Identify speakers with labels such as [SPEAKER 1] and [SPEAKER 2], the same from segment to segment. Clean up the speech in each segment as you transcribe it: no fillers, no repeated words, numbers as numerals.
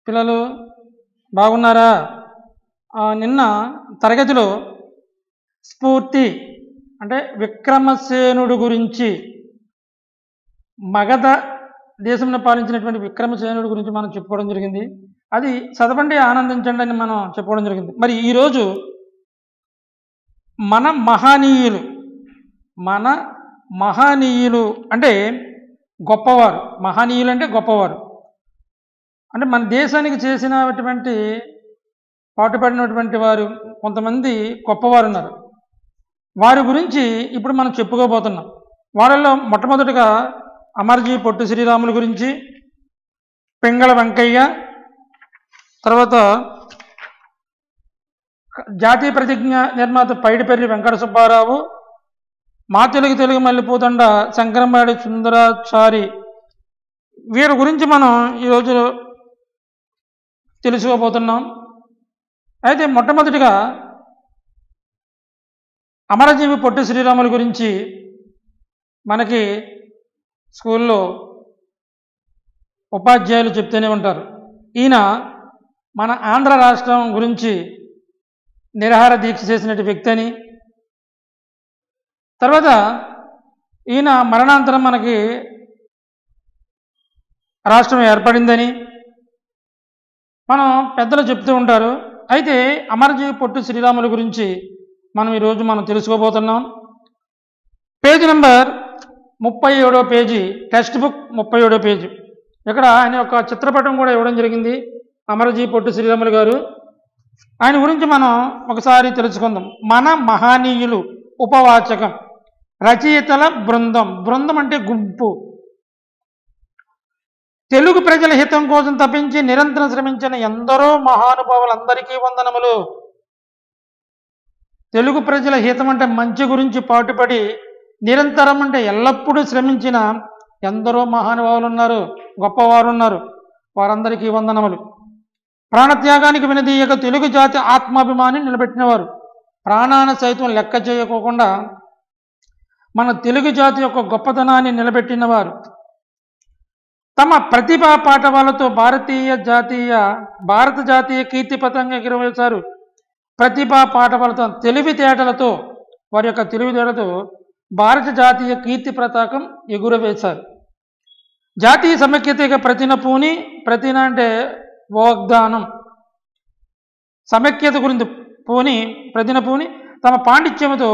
[SPEAKER 1] పిల్లలు బాగున్నారా? నిన్న తరగతిలో స్ఫూర్తి అంటే విక్రమసేనుడు గురించి, మగధ దేశంలో పాలించినటువంటి విక్రమసేనుడు గురించి మనం చెప్పుకోవడం జరిగింది. అది చదవండి, ఆనందించండి అని మనం చెప్పుకోవడం జరిగింది. మరి ఈరోజు మన మహనీయులు అంటే గొప్పవారు. మహనీయులు అంటే గొప్పవారు. అంటే మన దేశానికి చేసినటువంటి పాటుపడినటువంటి వారు కొంతమంది గొప్పవారు ఉన్నారు. వారి గురించి ఇప్పుడు మనం చెప్పుకోబోతున్నాం. వాళ్ళలో మొట్టమొదటిగా అమరజీ పొట్టి శ్రీరాములు గురించి, పింగళ వెంకయ్య, తర్వాత జాతీయ ప్రతిజ్ఞ నిర్మాత పైడిపల్లి వెంకట సుబ్బారావు, మా తెలుగు మల్లెపూదండ శంకరంబాడి సుందరాచారి, వీరి గురించి మనం ఈరోజు తెలుసుకోబోతున్నాం. అయితే మొట్టమొదటిగా అమరజీవి పొట్టి శ్రీరాములు గురించి మనకి స్కూల్లో ఉపాధ్యాయులు చెప్తూనే ఉంటారు. ఈయన మన ఆంధ్ర రాష్ట్రం గురించి నిరాహార దీక్ష చేసినటువంటి వ్యక్తి అని, తర్వాత ఈయన మరణాంతరం మనకి రాష్ట్రం ఏర్పడిందని మనం పెద్దలు చెప్తూ ఉంటారు. అయితే అమరజీవి పొట్టి శ్రీరాముల గురించి మనం తెలుసుకోబోతున్నాం. పేజీ నెంబర్ 37వ పేజీ, టెక్స్ట్ బుక్ 37వ పేజీ. ఇక్కడ ఆయన యొక్క చిత్రపటం కూడా ఇవ్వడం జరిగింది. అమరజీవి పొట్టి శ్రీరాములు గారు, ఆయన గురించి మనం ఒకసారి తెలుసుకుందాం. మన మహనీయులు ఉపవాచకం, రచయితల బృందం అంటే గుంపు, తెలుగు ప్రజల హితం కోసం తప్పించి నిరంతరం శ్రమించిన ఎందరో మహానుభావులందరికీ వందనములు. తెలుగు ప్రజల హితం అంటే మంచి గురించి పాటుపడి నిరంతరం అంటే ఎల్లప్పుడూ శ్రమించిన ఎందరో మహానుభావులు ఉన్నారు, గొప్పవారు ఉన్నారు. వారందరికీ వందనములు. ప్రాణత్యాగానికి వినదీయక తెలుగు జాతి ఆత్మాభిమాని నిలబెట్టినవారు. ప్రాణాన్ని సైతం లెక్క చేయకోకుండా మన తెలుగు జాతి యొక్క గొప్పతనాన్ని నిలబెట్టినవారు. తమ ప్రతిభా పాఠవాలతో భారత జాతీయ కీర్తి పతంగా ఎగురవేశారు. ప్రతిభా పాఠవాలతో, తెలివితేటలతో, వారి యొక్క తెలివితేటలతో భారత జాతీయ కీర్తి పతాకం ఎగురవేశారు. జాతీయ సమైక్యతగా ప్రతిన అంటే వాగ్దానం, సమైక్యత గురించి ప్రతిన పూని తమ పాండిత్యముతో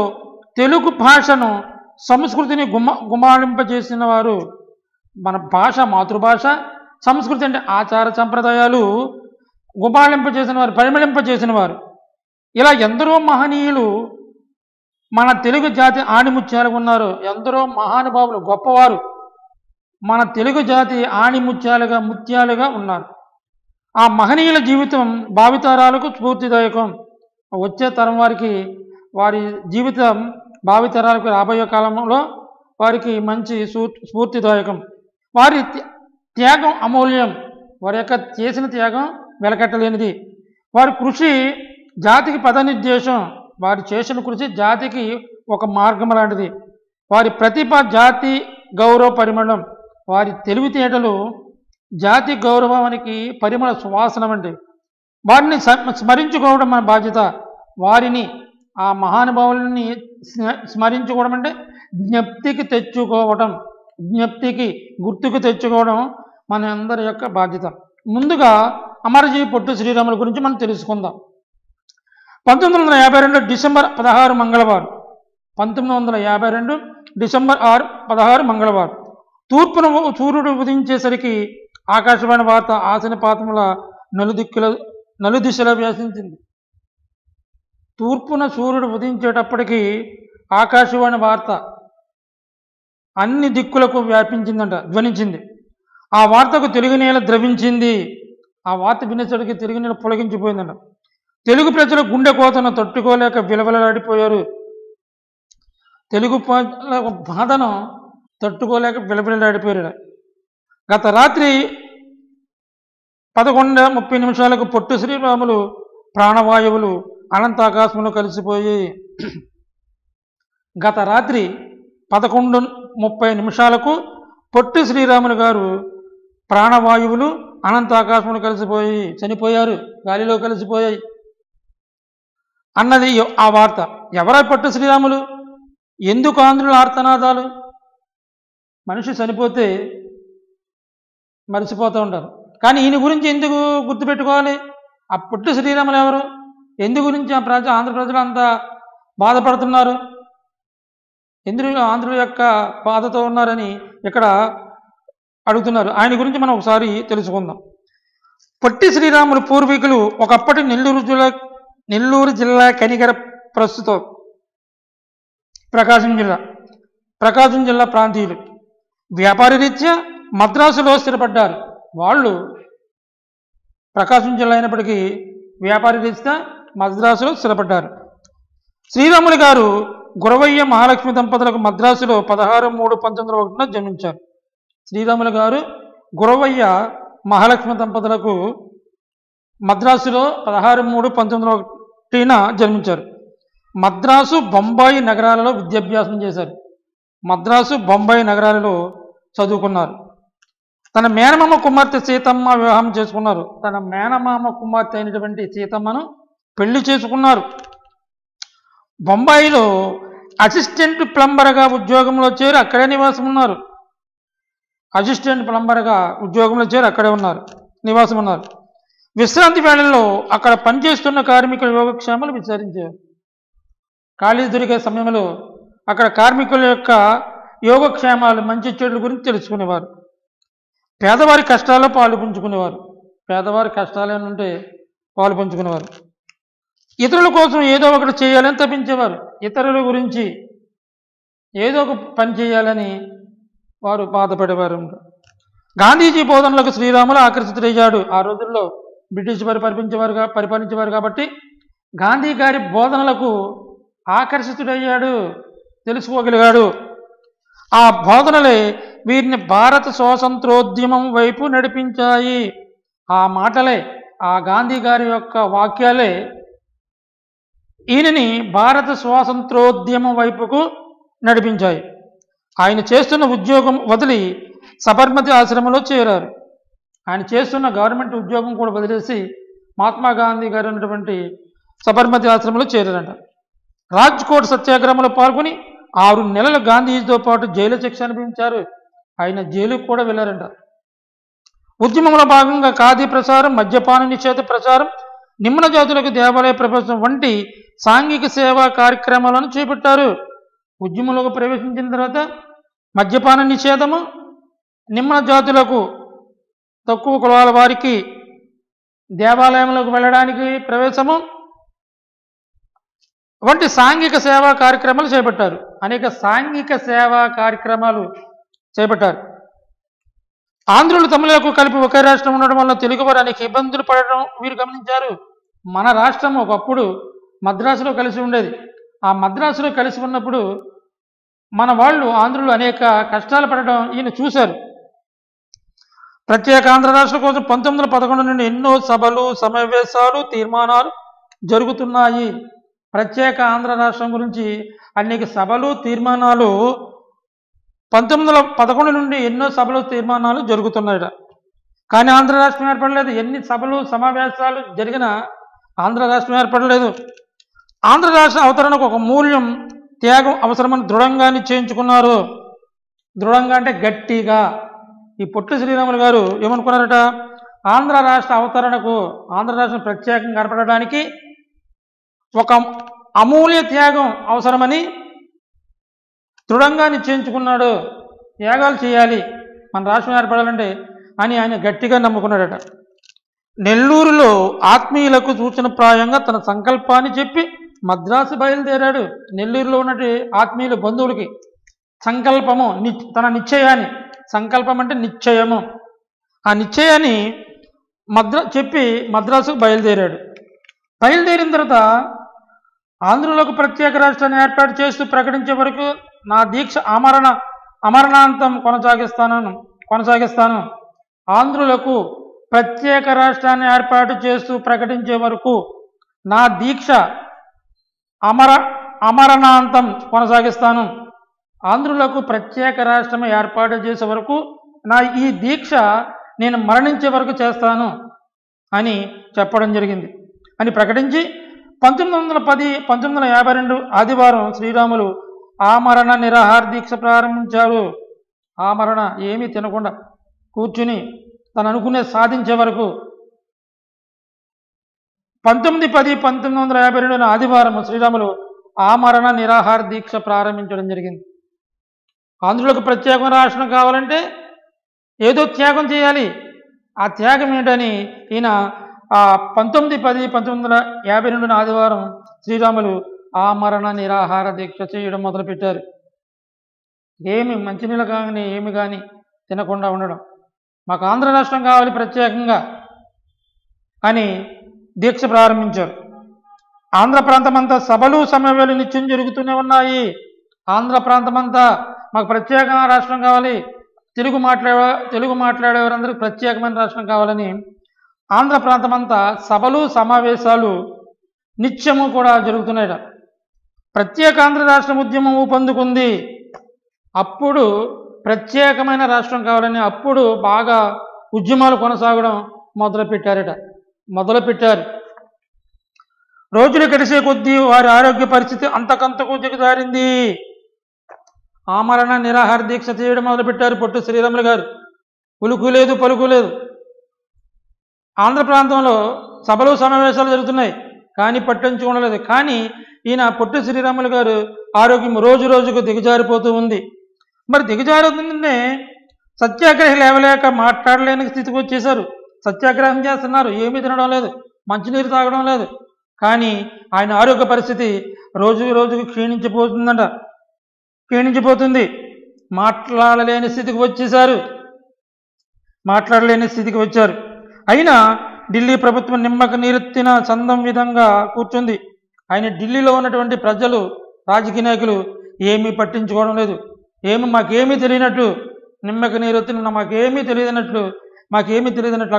[SPEAKER 1] తెలుగు భాషను, సంస్కృతిని గుమాళింపజేసిన వారు. మన భాష, మాతృభాష, సంస్కృతి అంటే ఆచార సంప్రదాయాలు గుబాళింపజేసిన వారు, పరిమళింపజేసిన వారు. ఇలా ఎందరో మహనీయులు మన తెలుగు జాతి ఆణిముత్యాలుగా ఉన్నారు. ఎందరో మహానుభావులు, గొప్పవారు మన తెలుగు జాతి ముత్యాలుగా ఉన్నారు. ఆ మహనీయుల జీవితం భావితరాలకు స్ఫూర్తిదాయకం. వచ్చే తరం వారికి వారి జీవితం భావితరాలకు రాబోయే కాలంలో వారికి మంచి స్ఫూర్తిదాయకం. వారి త్యాగం అమూల్యం. వారి యొక్క చేసిన త్యాగం వెలకట్టలేనిది. వారి కృషి జాతికి పదనిర్దేశం. వారు చేసిన కృషి జాతికి ఒక మార్గం లాంటిది. వారి ప్రతిభ జాతి గౌరవ పరిమళం. వారి తెలివితేటలు జాతి గౌరవానికి పరిమళ సువాసన వంటివి. వారిని స్మరించుకోవడం మన బాధ్యత. వారిని, ఆ మహానుభావులని స్మరించుకోవడం అంటే గుర్తుకు తెచ్చుకోవడం మన అందరి యొక్క బాధ్యత. ముందుగా అమరజీవి పొట్టి శ్రీరాముల గురించి మనం తెలుసుకుందాం. 1952 డిసెంబర్ 16 మంగళవారం. 1952 డిసెంబర్ 16 మంగళవారం. తూర్పున సూర్యుడు ఉదయించేసరికి ఆకాశవాణి వార్త ఆసనపాతముల నలుదిశలో వ్యాసించింది. తూర్పున సూర్యుడు ఉదయించేటప్పటికీ ఆకాశవాణి వార్త అన్ని దిక్కులకు ధ్వనించింది. ఆ వార్తకు తెలుగు నేల ద్రవించింది. ఆ వార్త వినేసరికి తెలుగు నేల పులకించిపోయిందంట. తెలుగు ప్రజలు గుండె కోతను తట్టుకోలేక విలవిలలాడిపోయారు. తెలుగు బాధను తట్టుకోలేక విలవిలలాడిపోయారు. గత రాత్రి 11:30 పొట్టి శ్రీరాములు ప్రాణవాయువులు అనంతాకాశంలో కలిసిపోయి, గత రాత్రి 11:30 పొట్టి శ్రీరాములు గారు ప్రాణవాయువులు అనంత ఆకాశంలో కలిసిపోయి చనిపోయారు, గాలిలో కలిసిపోయాయి అన్నది ఆ వార్త. ఎవరా పొట్టి శ్రీరాములు? ఎందుకు ఆంధ్రుల ఆర్తనాదాలు? మనిషి చనిపోతే మరిచిపోతూ ఉంటారు, కానీ ఈయన గురించి ఎందుకు గుర్తుపెట్టుకోవాలి? ఆ పొట్టి శ్రీరాములు ఎవరు? ఎందు గురించి ఆంధ్ర ప్రజలు అంత బాధపడుతున్నారు? ఎందుకు ఆంధ్రుల యొక్క బాధతో ఉన్నారని ఇక్కడ అడుగుతున్నారు. ఆయన గురించి మనం ఒకసారి తెలుసుకుందాం. పొట్టి శ్రీరాములు పూర్వీకులు ఒకప్పటి నెల్లూరు జిల్లా కనిగర, ప్రస్తుతం ప్రకాశం జిల్లా ప్రాంతీయులు. వ్యాపార రీత్యా మద్రాసులో స్థిరపడ్డారు. వాళ్ళు ప్రకాశం జిల్లా అయినప్పటికీ వ్యాపార రీత్యా మద్రాసులో స్థిరపడ్డారు. శ్రీరాములు గారు గురవయ్య మహాలక్ష్మి దంపతులకు మద్రాసులో 16/3/1901 జన్మించారు. శ్రీరాములు గారు గురవయ్య మహాలక్ష్మి దంపతులకు మద్రాసులో 16/3/1901 జన్మించారు. మద్రాసు, బొంబాయి నగరాలలో విద్యాభ్యాసం చేశారు. మద్రాసు, బొంబాయి నగరాలలో చదువుకున్నారు. తన మేనమామ కుమార్తె సీతమ్మ వివాహం చేసుకున్నారు. తన మేనమామ కుమార్తె అయినటువంటి సీతమ్మను పెళ్లి చేసుకున్నారు. బొంబాయిలో అసిస్టెంట్ ప్లంబర్గా ఉద్యోగంలో చేరి అక్కడే నివాసం ఉన్నారు. అసిస్టెంట్ ప్లంబర్గా ఉద్యోగంలో చేరి అక్కడే నివాసం ఉన్నారు. విశ్రాంతి వేళల్లో అక్కడ పనిచేస్తున్న కార్మికుల యోగక్షేమాలు విచారించారు. ఖాళీ దొరికే సమయంలో అక్కడ కార్మికుల యొక్క యోగక్షేమాలు, మంచి చెడుల గురించి తెలుసుకునేవారు. పేదవారి కష్టాల్లో పాలు పంచుకునేవారు. పేదవారి కష్టాలు ఏమంటే పాలు పంచుకునేవారు. ఇతరుల కోసం ఏదో ఒకటి చేయాలని తప్పించేవారు. ఇతరుల గురించి ఏదో ఒక పని చేయాలని వారు బాధపడేవారు. గాంధీజీ బోధనలకు శ్రీరాములు ఆకర్షితుడయ్యాడు. ఆ రోజుల్లో బ్రిటిష్ వారు పరిపాలించేవారు కాబట్టి గాంధీ గారి బోధనలకు ఆకర్షితుడయ్యాడు, తెలుసుకోగలిగాడు. ఆ బోధనలే వీరిని భారత స్వాతంత్రోద్యమం వైపు నడిపించాయి. ఆ మాటలే, ఆ గాంధీ గారి యొక్క వాక్యాలే ఈయనని భారత స్వాతంత్రోద్యమం వైపుకు నడిపించాయి. ఆయన చేస్తున్న ఉద్యోగం వదిలి సబర్మతి ఆశ్రమంలో చేరారు. ఆయన చేస్తున్న గవర్నమెంట్ ఉద్యోగం కూడా వదిలేసి మహాత్మా గాంధీ గారు ఉన్నటువంటి సబర్మతి ఆశ్రమంలో చేరారంట. రాజ్కోట్ సత్యాగ్రహంలో పాల్గొని 6 నెలలు గాంధీజీతో పాటు జైలు శిక్ష అనుభవించారు. ఆయన జైలుకు కూడా వెళ్ళారంట. ఉద్యమంలో భాగంగా ఖాదీ ప్రచారం, మద్యపాన నిషేధ ప్రచారం, నిమ్న జాతులకు దేవాలయ ప్రవేశం వంటి సాంఘిక సేవా కార్యక్రమాలను చేపట్టారు. ఉద్యమంలోకి ప్రవేశించిన తర్వాత మద్యపాన నిషేధము, నిమ్న జాతులకు, తక్కువ కులాల వారికి దేవాలయంలోకి వెళ్ళడానికి ప్రవేశము వంటి సాంఘిక సేవా కార్యక్రమాలు చేపట్టారు. అనేక సాంఘిక సేవా కార్యక్రమాలు చేపట్టారు. ఆంధ్రులు తమిళకు కలిపి ఒకే రాష్ట్రం ఉండడం వల్ల తెలుగువారు అనేక ఇబ్బందులు పడడం వీరు గమనించారు. మన రాష్ట్రం ఒకప్పుడు మద్రాసులో కలిసి ఉండేది. ఆ మద్రాసులో కలిసి ఉన్నప్పుడు మన వాళ్ళు ఆంధ్రులు అనేక కష్టాలు పడడం ఈయన చూశారు. ప్రత్యేక ఆంధ్ర రాష్ట్రం కోసం 1911 నుండి ఎన్నో సభలు, సమావేశాలు, తీర్మానాలు జరుగుతున్నాయి. ప్రత్యేక ఆంధ్ర రాష్ట్రం గురించి అనేక సభలు, తీర్మానాలు 1911 నుండి ఎన్నో సభలు, తీర్మానాలు జరుగుతున్నాయట. కానీ ఆంధ్ర రాష్ట్రం ఏర్పడలేదు. ఎన్ని సభలు, సమావేశాలు జరిగినా ఆంధ్ర రాష్ట్రం ఏర్పడలేదు. ఆంధ్ర రాష్ట్ర అవతరణకు ఒక మూల్యం, త్యాగం అవసరమని దృఢంగా నిశ్చయించుకున్నారు. దృఢంగా అంటే గట్టిగా. ఈ పొట్టి శ్రీరాములు గారు ఏమనుకున్నారట? ఆంధ్ర రాష్ట్ర అవతరణకు, ఆంధ్ర రాష్ట్రం ప్రత్యేకంగా ఏర్పడడానికి ఒక అమూల్య త్యాగం అవసరమని దృఢంగా నిశ్చయించుకున్నాడు. త్యాగాలు చేయాలి మన రాష్ట్రం ఏర్పడాలంటే అని ఆయన గట్టిగా నమ్ముకున్నాడట. నెల్లూరులో ఆత్మీయులకు సూచనప్రాయంగా తన సంకల్పాన్ని చెప్పి మద్రాసు బయలుదేరాడు. నెల్లూరులో ఉన్నటి ఆత్మీయుల బంధువులకి సంకల్పము, తన నిశ్చయాన్ని, సంకల్పం అంటే నిశ్చయము, ఆ నిశ్చయాన్ని చెప్పి మద్రాసుకు బయలుదేరాడు. బయలుదేరిన తర్వాత ఆంధ్రులకు ప్రత్యేక రాష్ట్రాన్ని ఏర్పాటు చేస్తూ ప్రకటించే వరకు నా దీక్ష అమరణాంతం కొనసాగిస్తాను. ఆంధ్రులకు ప్రత్యేక రాష్ట్రాన్ని ఏర్పాటు చేస్తూ ప్రకటించే వరకు నా దీక్ష అమరణాంతం కొనసాగిస్తాను. ఆంధ్రులకు ప్రత్యేక రాష్ట్రం ఏర్పాటు చేసే వరకు నా ఈ దీక్ష నేను మరణించే వరకు చేస్తాను అని చెప్పడం జరిగింది అని ప్రకటించి 1952 ఆదివారం శ్రీరాములు ఆమరణ నిరాహార దీక్ష ప్రారంభించారు. ఆమరణ ఏమీ తినకుండా కూర్చుని తను అనుకునే సాధించే వరకు 19/10/1952 ఆదివారం శ్రీరాములు ఆమరణ నిరాహార దీక్ష ప్రారంభించడం జరిగింది. ఆంధ్రులకు ప్రత్యేక రాష్ట్రం కావాలంటే ఏదో త్యాగం చేయాలి. ఆ త్యాగం ఏంటని ఈయన 19/10/1952 ఆదివారం శ్రీరాములు ఆమరణ నిరాహార దీక్ష చేయడం మొదలుపెట్టారు. ఏమి మంచినీళ్ళు కానీ ఏమి కానీ తినకుండా ఉండడం, మాకు ఆంధ్ర రాష్ట్రం కావాలి ప్రత్యేకంగా అని దీక్ష ప్రారంభించారు. ఆంధ్ర ప్రాంతమంతా సభలు సమావేశాలు నిత్యం జరుగుతూనే ఉన్నాయి. ఆంధ్ర ప్రాంతమంతా మాకు ప్రత్యేకంగా రాష్ట్రం కావాలి, తెలుగు మాట్లాడేవారందరికీ ప్రత్యేకమైన రాష్ట్రం కావాలని ఆంధ్ర ప్రాంతమంతా సభలు సమావేశాలు నిత్యము కూడా జరుగుతున్నాయట. ప్రత్యేక ఆంధ్ర రాష్ట్రం ఉద్యమం ఊపందుకుంది. అప్పుడు ప్రత్యేకమైన రాష్ట్రం కావాలని అప్పుడు బాగా ఉద్యమాలు కొనసాగడం మొదలుపెట్టారు. రోజులు గడిచే కొద్దీ వారి ఆరోగ్య పరిస్థితి అంతకంతకు దిగజారింది. ఆమరణ నిరాహార దీక్ష చేయడం మొదలుపెట్టారు పొట్టి శ్రీరాములు గారు. ఉలుకు లేదు పలుకు లేదు. ఆంధ్ర ప్రాంతంలో సభలు సమావేశాలు జరుగుతున్నాయి కానీ పట్టించుకోవడం. కానీ ఈయన పొట్టి శ్రీరాములు గారు ఆరోగ్యం రోజు రోజుకు దిగజారిపోతూ ఉంది. మరి దిగజారుతుందంటే సత్యాగ్రహి లేవలేక మాట్లాడలేని స్థితికి వచ్చేశారు. సత్యాగ్రహం చేస్తున్నారు, ఏమీ తినడం లేదు, మంచినీరు తాగడం లేదు. కానీ ఆయన ఆరోగ్య పరిస్థితి రోజు రోజుకు క్షీణించిపోతుంది. మాట్లాడలేని స్థితికి వచ్చారు. అయినా ఢిల్లీ ప్రభుత్వం నిమ్మక నీరెత్తిన చందం విధంగా కూర్చుంది. ఆయన ఢిల్లీలో ఉన్నటువంటి ప్రజలు, రాజకీయ నాయకులు ఏమీ పట్టించుకోవడం లేదు. మాకేమీ తెలియనట్లు, నిమ్మక నీరెత్తిన మాకేమీ తెలియనట్లు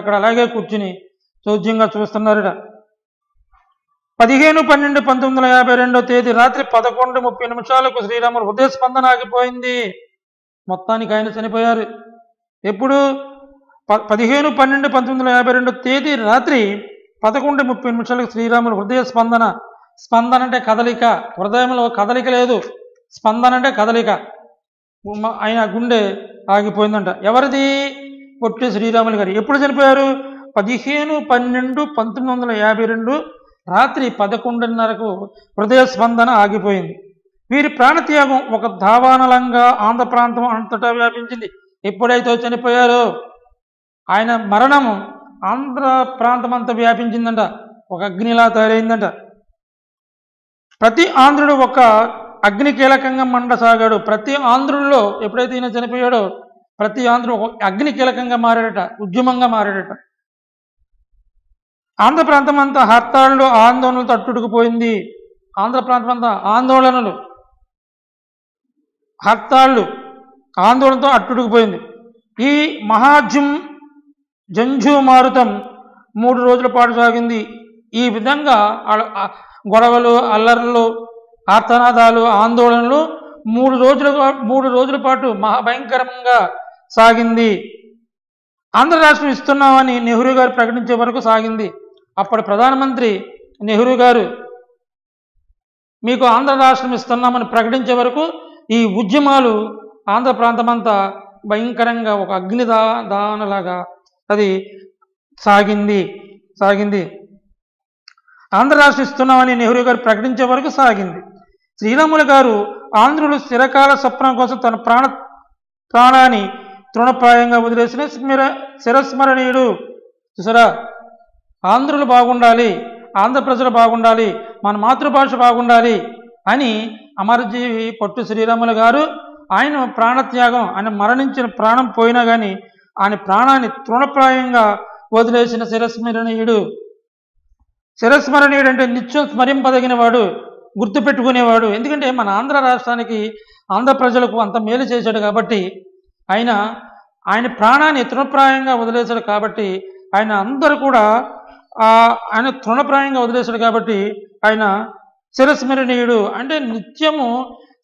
[SPEAKER 1] అక్కడ అలాగే కూర్చుని చౌద్యంగా చూస్తున్నారట. 15/12/1952 రాత్రి 11:30 శ్రీరాములు హృదయ స్పందన ఆగిపోయింది. మొత్తానికి ఆయన చనిపోయారు. ఎప్పుడు? 15/12/1952 రాత్రి 11:30 శ్రీరాములు హృదయ స్పందన అంటే కదలిక, హృదయంలో కదలిక లేదు, స్పందన అంటే కదలిక. ఆయన గుండె ఆగిపోయిందంట. ఎవరిది? పొట్టి శ్రీరాములు గారు. ఎప్పుడు చనిపోయారు? 15/12/1952 రాత్రి 11:30 హృదయ స్పందన ఆగిపోయింది. వీరి ప్రాణత్యాగం ఒక దావానలంగా ఆంధ్ర ప్రాంతం అంతటా వ్యాపించింది. ఎప్పుడైతే చనిపోయారో ఆయన మరణం ఆంధ్ర ప్రాంతం అంతా వ్యాపించిందంట, ఒక అగ్నిలా తయారైందంట. ప్రతి ఆంధ్రుడు ఒక అగ్ని కీలకంగా మండసాగాడు. ప్రతి ఆంధ్రుల్లో ఎప్పుడైతే ఈయన చనిపోయాడో ప్రతి ఆంధ్రుడు ఒక అగ్ని కీలకంగా మారాడట, ఉద్యమంగా మారాడట. ఆంధ్ర ప్రాంతం అంతా హర్తాళ్ళు, ఆందోళనలతో అట్టుడుకుపోయింది. ఆంధ్ర ప్రాంతం అంతా ఆందోళనలు, హర్తాళ్ళు, ఆందోళనతో అట్టుడుకుపోయింది. ఈ జంఝు మారుతం 3 రోజుల పాటు సాగింది. ఈ విధంగా గొడవలు, అల్లర్లు, ఆర్తనాదాలు, ఆందోళనలు 3 రోజుల పాటు మహాభయంకరంగా సాగింది. ఆంధ్ర రాష్ట్రం ఇస్తున్నామని నెహ్రూ గారు ప్రకటించే వరకు సాగింది. అప్పటి ప్రధానమంత్రి నెహ్రూ గారు మీకు ఆంధ్ర రాష్ట్రం ఇస్తున్నామని ప్రకటించే వరకు ఈ ఉద్యమాలు ఆంధ్ర ప్రాంతమంతా భయంకరంగా ఒక అగ్ని దానలాగా అది సాగింది. ఆంధ్ర రాష్ట్రం ఇస్తున్నామని నెహ్రూ గారు ప్రకటించే వరకు సాగింది. శ్రీరాములు గారు ఆంధ్రులు స్థిరకాల స్వప్నం కోసం తన ప్రాణాన్ని తృణప్రాయంగా వదిలేసిన చిరస్మరణీయుడు. చూసారా, ఆంధ్రులు బాగుండాలి, ఆంధ్ర ప్రజలు బాగుండాలి, మన మాతృభాష బాగుండాలి అని అమరజీవి పొట్టి శ్రీరాములు గారు ఆయన ప్రాణత్యాగం, ఆయన మరణించిన ప్రాణం పోయినా కానీ ఆయన ప్రాణాన్ని తృణప్రాయంగా వదిలేసిన చిరస్మరణీయుడు అంటే నిత్యం స్మరింపదగిన వాడు, గుర్తుపెట్టుకునేవాడు. ఎందుకంటే మన ఆంధ్ర రాష్ట్రానికి, ఆంధ్ర ప్రజలకు అంత మేలు చేశాడు కాబట్టి ఆయన ప్రాణాన్ని తృణప్రాయంగా వదిలేశాడు కాబట్టి ఆయన అందరూ కూడా ఆయన తృణప్రాయంగా వదిలేశాడు కాబట్టి ఆయన చిరస్మరణీయుడు అంటే నిత్యము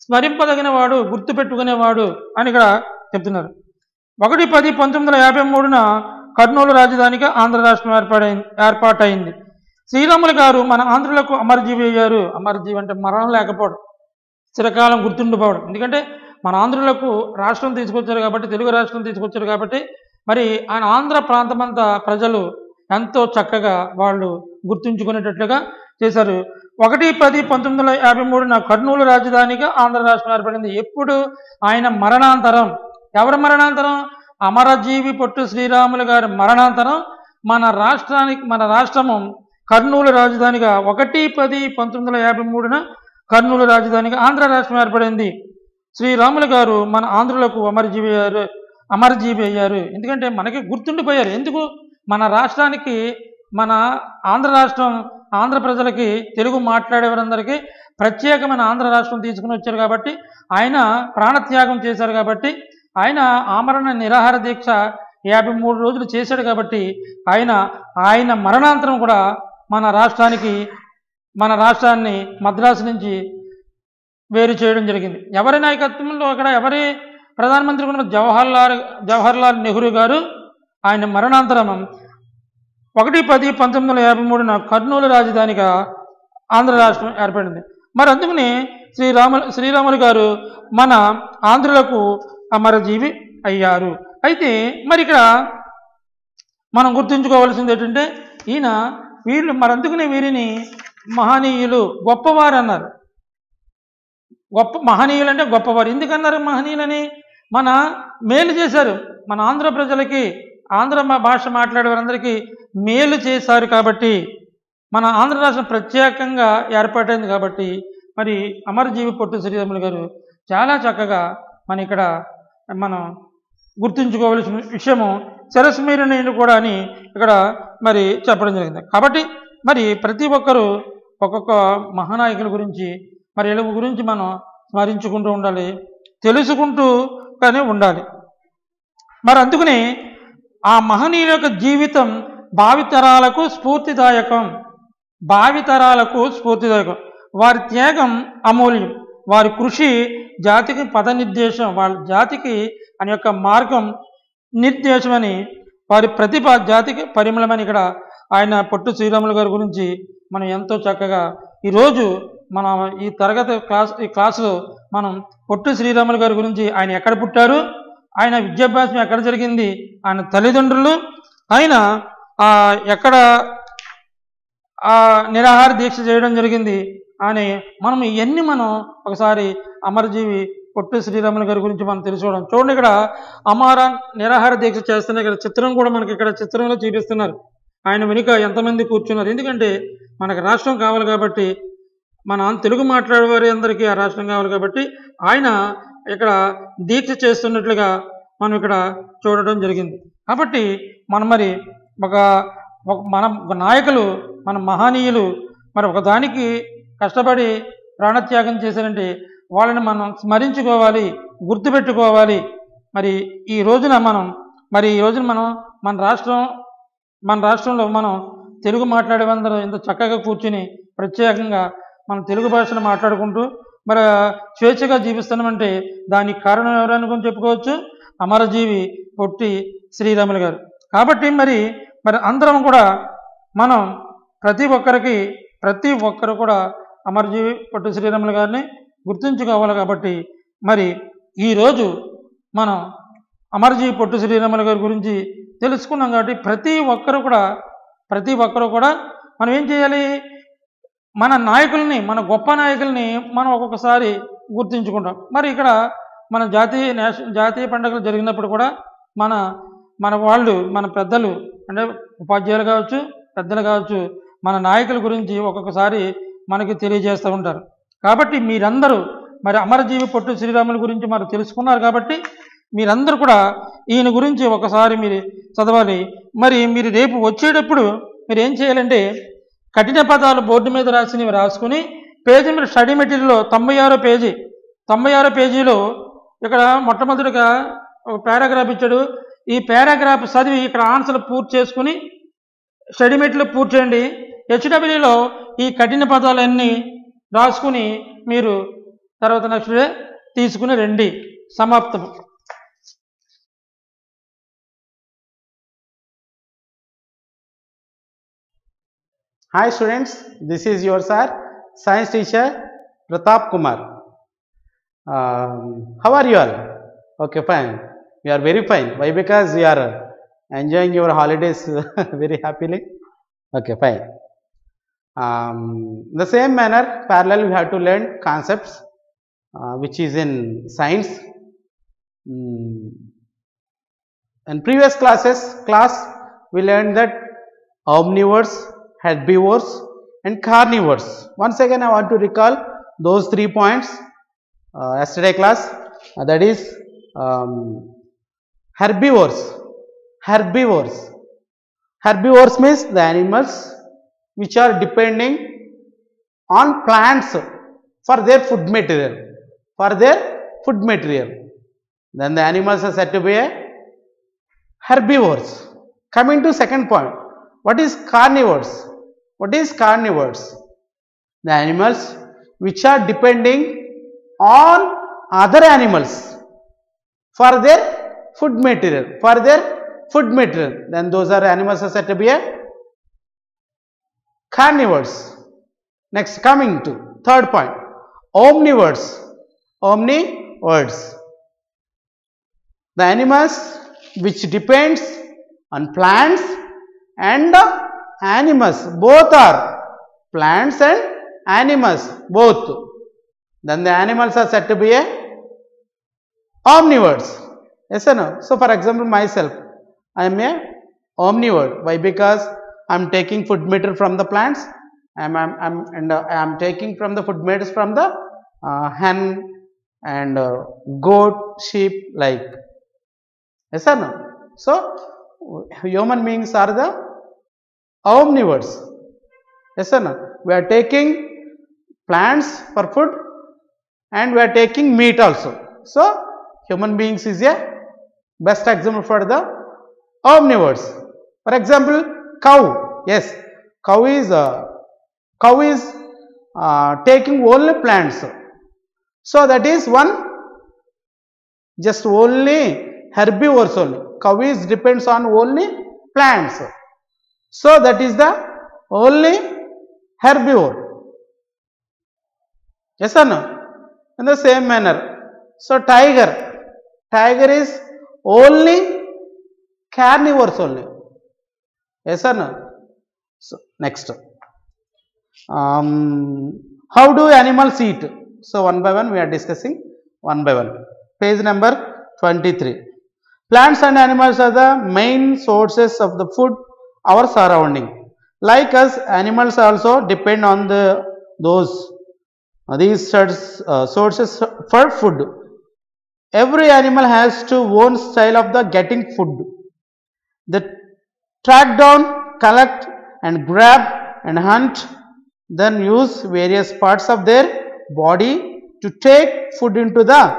[SPEAKER 1] స్మరింపదగిన వాడు, గుర్తుపెట్టుకునేవాడు అని ఇక్కడ చెప్తున్నారు. 1/10/1953 కర్నూలు రాజధానిగా ఆంధ్ర రాష్ట్రం ఏర్పాటైంది. శ్రీరాములు గారు మన ఆంధ్రులకు అమరజీవి అయ్యారు. అమరజీవి అంటే మరణం లేకపోవడం, చిరకాలం గుర్తుండిపోవడం. ఎందుకంటే మన ఆంధ్రులకు రాష్ట్రం తీసుకొచ్చారు కాబట్టి, తెలుగు రాష్ట్రం తీసుకొచ్చారు కాబట్టి, మరి ఆయన ఆంధ్ర ప్రాంతమంతా ప్రజలు ఎంతో చక్కగా వాళ్ళు గుర్తుంచుకునేటట్లుగా చేశారు. 1/10/1953 కర్నూలు రాజధానిగా ఆంధ్ర రాష్ట్రం ఏర్పడింది. ఎప్పుడు? ఆయన మరణాంతరం. ఎవరి మరణాంతరం? అమరజీవి పొట్టి శ్రీరాములు గారి మరణాంతరం మన రాష్ట్రము కర్నూలు రాజధానిగా 1/10/1953 కర్నూలు రాజధానిగా ఆంధ్ర రాష్ట్రం ఏర్పడింది. శ్రీరాములు గారు మన ఆంధ్రులకు అమరజీవి అయ్యారు. ఎందుకంటే మనకి గుర్తుండిపోయారు. ఎందుకు? మన రాష్ట్రానికి, మన ఆంధ్ర రాష్ట్రం, ఆంధ్ర ప్రజలకి, తెలుగు మాట్లాడేవారందరికీ ప్రత్యేకమైన ఆంధ్ర రాష్ట్రం తీసుకుని వచ్చారు కాబట్టి, ఆయన ప్రాణత్యాగం చేశారు కాబట్టి, ఆయన ఆమరణ నిరాహార దీక్ష 53 రోజులు చేశాడు కాబట్టి, ఆయన మరణాంతరం కూడా మన రాష్ట్రాన్ని మద్రాసు నుంచి వేరు చేయడం జరిగింది. ఎవరి నాయకత్వంలో అక్కడ ఎవరి ప్రధానమంత్రి ఉన్న జవహర్లాల్ నెహ్రూ గారు ఆయన మరణాంతరం 1/10/1953 కర్నూలు రాజధానిగా ఆంధ్ర రాష్ట్రం ఏర్పడింది. మరి అందుకని శ్రీరాములు గారు మన ఆంధ్రులకు అమరజీవి అయ్యారు. అయితే మరి ఇక్కడ మనం గుర్తుంచుకోవాల్సింది ఏంటంటే, అందుకనే వీరిని మహనీయులు, గొప్పవారు అన్నారు. మహనీయులు అంటే గొప్పవారు. ఎందుకన్నారు మహనీయులని? మన మేలు చేశారు. మన ఆంధ్ర ప్రజలకి, ఆంధ్ర భాష మాట్లాడే వారందరికీ మేలు చేశారు కాబట్టి, మన ఆంధ్ర రాష్ట్రం ప్రత్యేకంగా ఏర్పాటైంది కాబట్టి, మరి అమరజీవి పొట్టి శ్రీరాములు గారు చాలా చక్కగా మనం గుర్తుంచుకోవలసిన విషయము చిరస్మరణీయులు కూడా అని ఇక్కడ మరి చెప్పడం జరిగింది. కాబట్టి మరి ప్రతి ఒక్కరూ ఒక్కొక్క మహానాయకుల గురించి, మరి వీళ్ళ గురించి మనం స్మరించుకుంటూ ఉండాలి, తెలుసుకుంటూ కానీ ఉండాలి. మరి అందుకని ఆ మహనీయుల యొక్క జీవితం భావితరాలకు స్ఫూర్తిదాయకం. వారి త్యాగం అమూల్యం. వారి కృషి జాతికి పదనిర్దేశం, వాళ్ళ జాతికి అని యొక్క మార్గం నిర్దేశమని, వారి ప్రతిభ జాతికి పరిమళమని ఇక్కడ ఆయన పొట్టి శ్రీరాములు గారి గురించి మనం ఎంతో చక్కగా ఈరోజు మనం ఈ క్లాసులో మనం పొట్టి శ్రీరాములు గారి గురించి, ఆయన ఎక్కడ పుట్టారు, ఆయన విద్యాభ్యాసం ఎక్కడ జరిగింది, ఆయన తల్లిదండ్రులు, ఆయన ఎక్కడ నిరాహార దీక్ష చేయడం జరిగింది అని ఇవన్నీ మనం ఒకసారి అమరజీవి పొట్టి శ్రీరాములు గారి గురించి మనం తెలుసుకోవడం. చూడండి, ఇక్కడ నిరాహార దీక్ష చేస్తున్న ఇక్కడ చిత్రం కూడా మనకి ఇక్కడ చిత్రంలో చూపిస్తున్నారు. ఆయన వెనుక ఎంతమంది కూర్చున్నారు. ఎందుకంటే మనకు రాష్ట్రం కావాలి కాబట్టి, మన తెలుగు మాట్లాడేవారి అందరికీ ఆ రాష్ట్రం కావాలి కాబట్టి, ఆయన ఇక్కడ దీక్ష చేస్తున్నట్లుగా మనం ఇక్కడ చూడటం జరిగింది. కాబట్టి మన నాయకులు, మన మహనీయులు మరి ఒకదానికి కష్టపడి ప్రాణత్యాగం చేశారంటే వాళ్ళని మనం స్మరించుకోవాలి, గుర్తుపెట్టుకోవాలి. మరి ఈ రోజున మనం మన రాష్ట్రంలో మనం తెలుగు మాట్లాడేవందరూ ఇంత చక్కగా కూర్చుని ప్రత్యేకంగా మన తెలుగు భాషను మాట్లాడుకుంటూ మరి స్వేచ్ఛగా జీవిస్తున్నామంటే దానికి కారణం ఎవరనుకుని చెప్పుకోవచ్చు, అమరజీవి పొట్టి శ్రీరాములు గారు. కాబట్టి మరి అందరం కూడా మనం ప్రతి ఒక్కరు కూడా అమరజీవి పొట్టి శ్రీరాములు గారిని గుర్తుంచుకోవాలి. కాబట్టి మరి ఈరోజు మనం అమరజీవి పొట్టి శ్రీరాములు గారి గురించి తెలుసుకున్నాం. కాబట్టి ప్రతి ఒక్కరు కూడా మనం ఏం చేయాలి, మన నాయకుల్ని, మన గొప్ప నాయకుల్ని మనం ఒక్కొక్కసారి గుర్తుంచుకుంటాం. మరి ఇక్కడ మన జాతీయ పండుగలు జరిగినప్పుడు కూడా మన పెద్దలు అంటే ఉపాధ్యాయులు కావచ్చు, పెద్దలు కావచ్చు, మన నాయకుల గురించి ఒక్కొక్కసారి మనకి తెలియజేస్తూ ఉంటారు. కాబట్టి మీరందరూ మరి అమరజీవి పొట్టి శ్రీరాములు గురించి మరి తెలుసుకున్నారు. కాబట్టి మీరందరూ కూడా ఈయన గురించి ఒకసారి మీరు చదవాలి. మరి మీరు రేపు వచ్చేటప్పుడు మీరు ఏం చేయాలంటే, కఠిన పదాలు బోర్డు మీద రాసుకుని పేజీ మీద స్టడీ మెటీరియల్లో 96 పేజీలో ఇక్కడ మొట్టమొదటిగా ఒక పారాగ్రాఫ్ ఇచ్చాడు. ఈ పారాగ్రాఫ్ చదివి ఇక్కడ ఆన్సర్లు పూర్తి చేసుకుని స్టడీ మెటీరియల్ పూర్తి చేయండి. హెచ్డబ్ల్యూలో ఈ కఠిన పదాలన్నీ రాసుకుని మీరు తర్వాత నెక్స్ట్ డే తీసుకుని రండి. సమాప్తం.
[SPEAKER 2] Hi students, this is your sir, science teacher Pratap Kumar. How are you all? Okay, fine. We are very fine. Why? Because we are enjoying your holidays very happily. Okay, fine. The same manner, parallel, we have to learn concepts which is in science. In previous class, we learned that omnivores, herbivores, and carnivores. Once again, I want to recall those 3 points yesterday class. That is herbivores. Herbivores. Herbivores means the animals which are depending on plants for their food material. For their food material. Then the animals are said to be herbivores. Coming to second point, what is carnivores? What is carnivores? The animals which are depending on other animals for their food material. For their food material. Then those are animals are said to be carnivores. Next, coming to third point, omnivores. Omnivores. The animals which depends on plants and animals, both are plants and animals, both. Then the animals are said to be omnivores. Yes or no? So for example, myself, I am a omnivore. Why? Because I am taking food matter from the plants. I am taking from the food matters from the hen and goat, sheep, like. Yes or no? So human beings are the omnivores. Yes or no? We are taking plants for food and we are taking meat also. So human beings is a best example for the omnivores. For example, cow. Yes, cow is taking only plants. So that is one just only herbivores only. Cow is depends on only plants. So that is the only herbivore. Yes or no? In the same manner. So tiger is only carnivores only. Yes or no? So next. How do animals eat? So one by one we are discussing one by one. Page number 23. Plants and animals are the main sources of the food our surrounding. Like us, animals also depend on these sources for food. Every animal has to own style of the getting food. They track down, collect and grab and hunt, then use various parts of their body to take food into the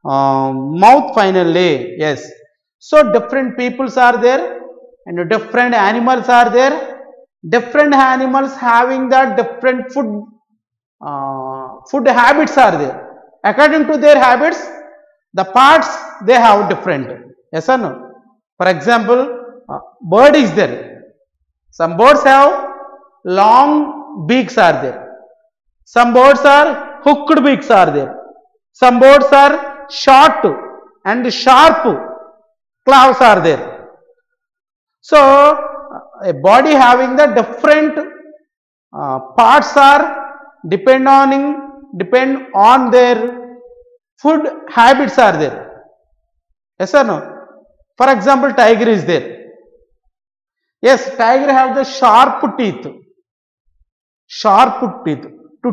[SPEAKER 2] mouth finally. Yes. So different peoples are there and different animals are there. Different animals having the different food habits are there. According to their habits, the parts they have different. Yes or no? For example, bird is there. Some birds have long beaks are there. Some birds are hooked beaks are there. Some birds are short and sharp claws are there. So a body having the different parts are depend on their food habits are there. Yes or no? For example, tiger is there. Yes, tiger have the sharp teeth to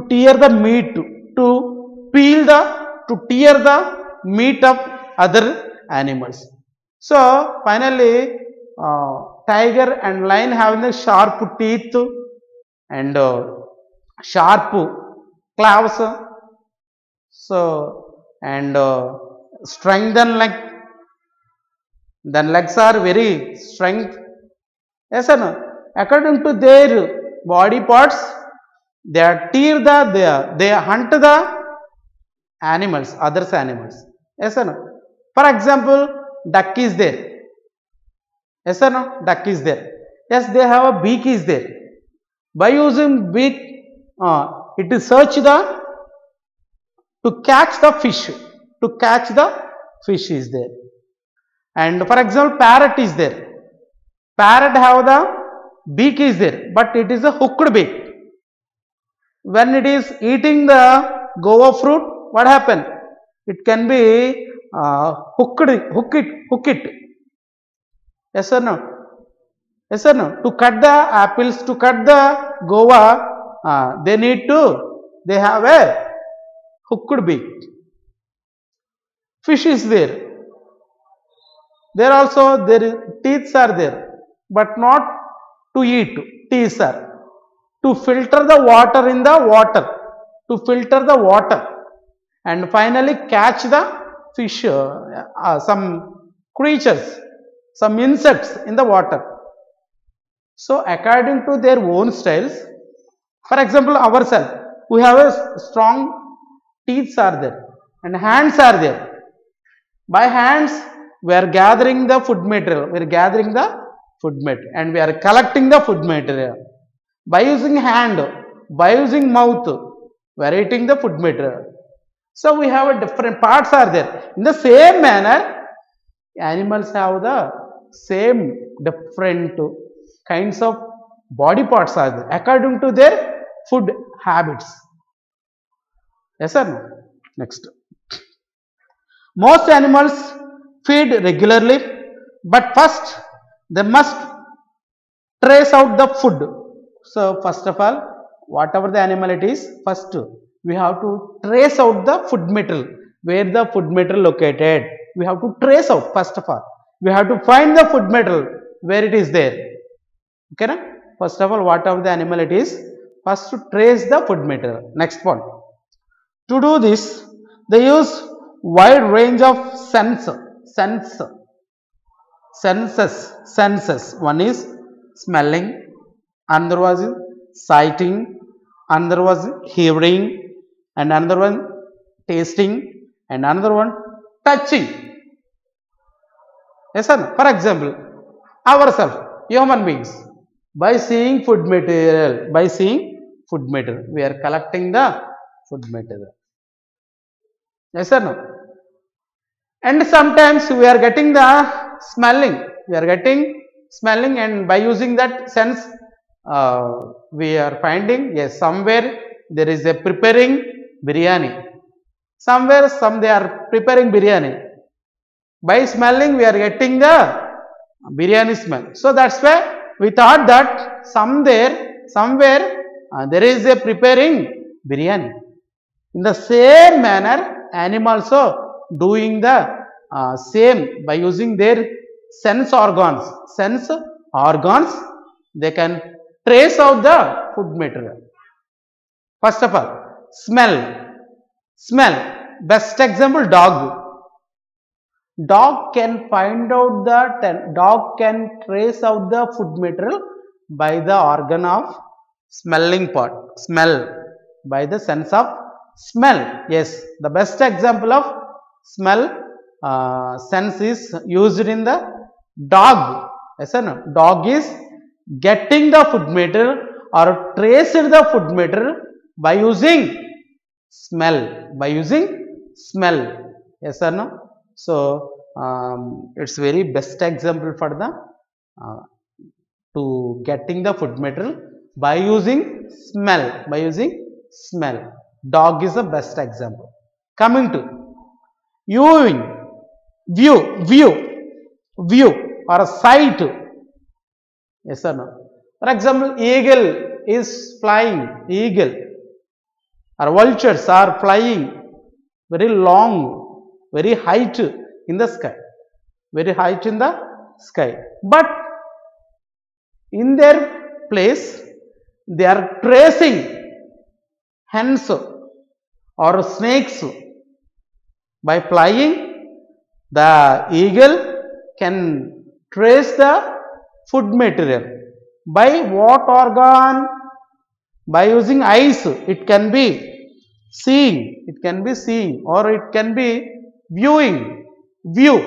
[SPEAKER 2] tear the meat, to tear the meat of other animals. So finally, tiger and lion having the sharp teeth and sharp claws. So and strengthen like then legs are very strength. Yes or no? According to their body parts, they hunt the animals, others animals. Yes or no? For example, duck is there. Yes or no? Duck is there. Yes, they have a beak is there. By using beak, it is search the to catch the fish. To catch the fish is there. And for example, parrot is there. Parrot have the beak is there, but it is a hooked beak. When it is eating the guava fruit, what happen? It can be hook it. Yes or no? Yes or no? To cut the apples, to cut the guava, they have a hooked beak. Fish is there. There also teeth are there, but not to eat. Teeth are to filter the water in the water, to filter the water, and finally catch the fish, some creatures, some insects in the water. So according to their own styles, for example, ourselves, we have a strong teeth are there and hands are there. By hands, we are gathering the food material. We are gathering the food material and we are collecting the food material. By using hand, by using mouth, we are eating the food material. So we have a different parts are there. In the same manner, animals have the same different kinds of body parts are there according to their food habits. Yes or no? Next. Most animals feed regularly, but first they must trace out the food. So first of all, whatever the animal it is, first we have to trace out the food material, where the food material located. We have to trace out first of all. We have to find the food material where it is there. Okay, na? First of all, whatever the animal it is, first to trace the food material. Next one. To do this, they use wide range of senses. One is smelling, another was sighting, another was hearing, and another one tasting, and another one touching. Yes or no? For example, ourselves, human beings, by seeing food material, we are collecting the food material. Yes or no? And sometimes we are getting the smelling. We are getting smelling, and by using that sense, we are finding, yes, somewhere there is a preparing biryani. Somewhere they are preparing biryani. By smelling, we are getting the biryani smell. So that's why we thought that somewhere there is a preparing biryani. In the same manner, animals also doing the same by using their sense organs. They can trace out the food material. First of all, smell. Best example, dog. Dog can trace out the food material by the organ of smelling part. By the sense of smell. Yes, the best example of smell sense is used in the dog. Yes or no? Dog is getting the food material or tracing the food material by using smell. Yes or no? So it's very best example for the to getting the food material by using smell. Dog is the best example. Coming to view or a sight. Yes or no? For example, eagle is flying. Eagle or vultures are flying very long, very height in the sky. But in their place, they are tracing hens or snakes. By flying, the eagle can trace the food material. By what organ? By using eyes, it can be seeing, or it can be viewing. View.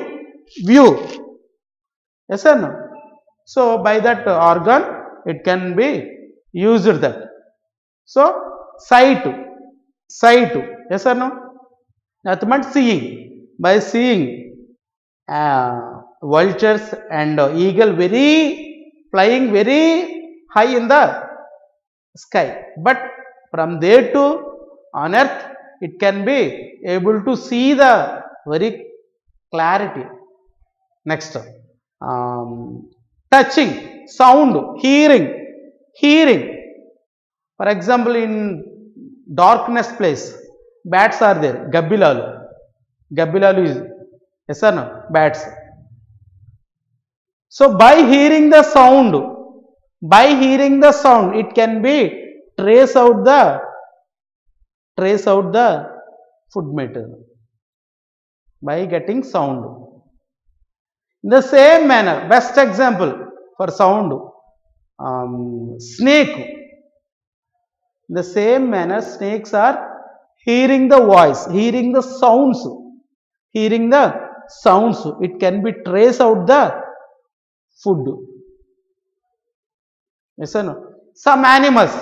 [SPEAKER 2] Yes or no? So by that organ, it can be used that. So sight, yes or no? That meant seeing. By seeing vultures and eagle flying very high in the sky, but from there to on earth it can be able to see the very clarity. Next, touching, sound, hearing. For example, in darkness place, bats are there. Gabbilalu is, yes or no? Bats. So by hearing the sound, it can be trace out the food material by getting sound. In the same manner, best example for sound, snake. In the same manner, snakes are hearing the voice, hearing the sounds. It can be trace out the food. Yes or no? Some animals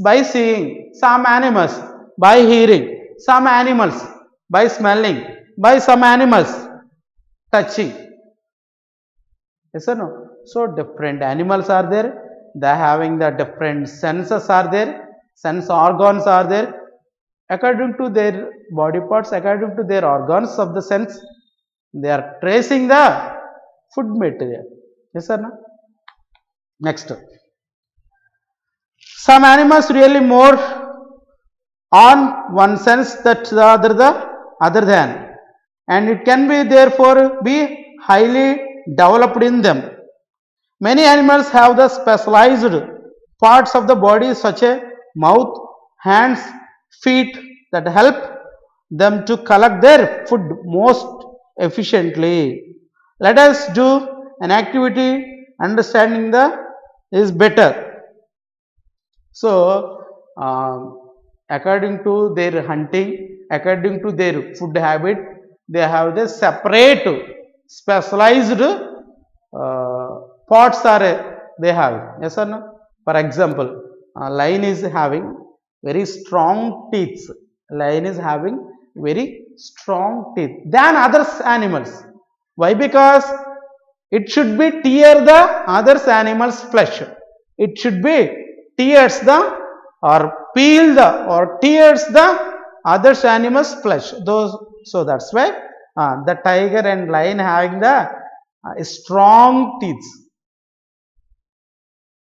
[SPEAKER 2] by seeing, some animals by hearing, some animals by smelling, by some animals touching. Yes or no? So different animals are there. They are having the different senses are there. Sense organs are there. According to their body parts, according to their organs of the sense, they are tracing the food material. Yes or no? Next, some animals really more on one sense that the other than, and it can be therefore be highly developed in them. Many animals have the specialized parts of the body such as mouth, hands, feet that help them to collect their food most efficiently. Let us do an activity understanding the is better. So according to their hunting, according to their food habit, they have the separate specialized parts are they have. Yes or no? For example, lion is having very strong teeth. Lion is having very strong teeth than other animals. Why? Because it should be tear the other animals flesh. It should be tears the or peel the or tears the other animals flesh. Those, so that's why the tiger and lion having the strong teeth.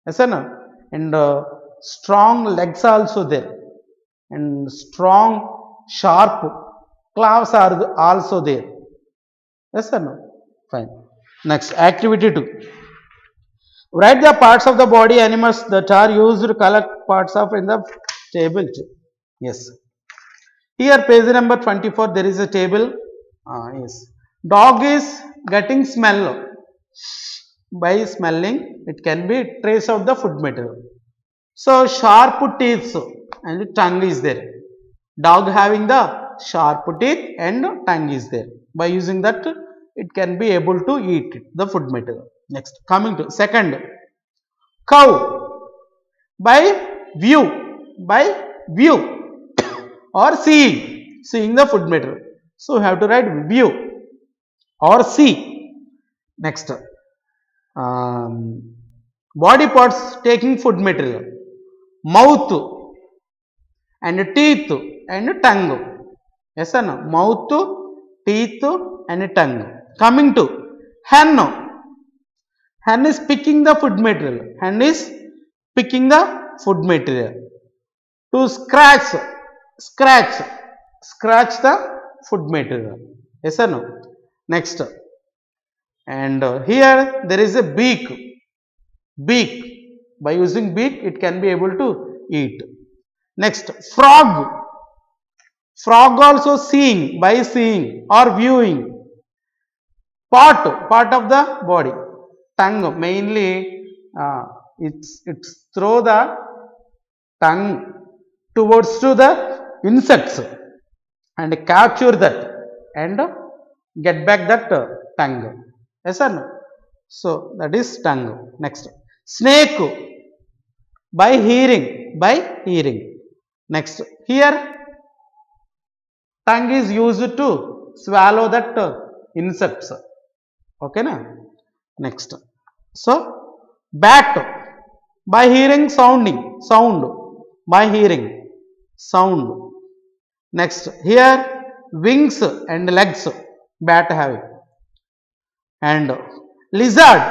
[SPEAKER 2] Yes or no? And strong legs also there, and strong sharp claws are also there. Yes or no? Fine. Next, activity 2. Write the parts of the body animals that are used to collect parts of in the table. Yes. Here page number 24 there is a table. Yes. Dog is getting smell. By smelling it can be trace out the food material. So sharp teeth and tongue is there. Dog having the sharp teeth and tongue is there. By using that it can be able to eat the food material. Next, coming to second, cow by view or seeing the food material. So you have to write view or see. Next, body parts taking food material, mouth and teeth and tongue. Yes or no? Mouth, teeth and tongue. Coming to hen. Hen is picking the food material. Hen is picking the food material. To scratch the food material. Yes or no? Next, and here there is a beak. By using beak it can be able to eat. Next, frog also seeing, by seeing or viewing. Part of the body, tongue mainly, it's throw the tongue towards to the insects and capture that and get back that tongue. Yes or no? So that is tongue. Next, snake by hearing, by hearing. Next, here tongue is used to swallow that insects. Okay na? Next, so bat by hearing sounding, sound, by hearing sound. Next, here wings and legs bat having. And lizard,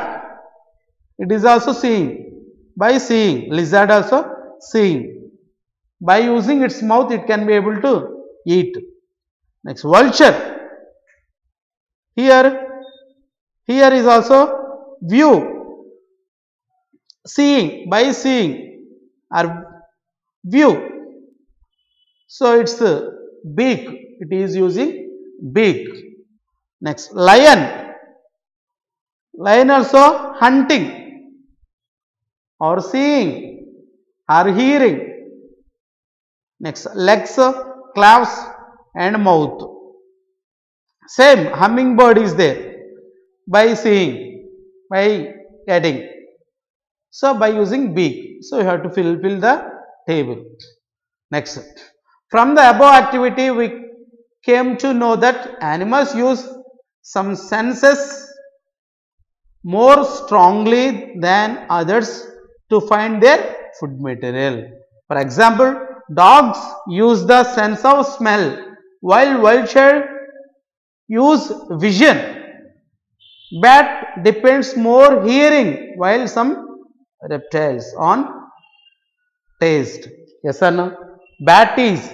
[SPEAKER 2] it is also seeing, by seeing, lizard also seeing, by using its mouth it can be able to eat. Next, vulture, here is also view, seeing, by seeing or view, so it's beak, it is using beak. Next, lion also hunting or seeing or hearing. Next, legs, claws and mouth. Same, hummingbird is there, by seeing, by getting, so by using beak. So you have to fill the table. Next, from the above activity we came to know that animals use some senses more strongly than others to find their food material. For example, dogs use the sense of smell, while vulture use vision. Bat depends more hearing, while some reptiles on taste. Yes or no? Bat is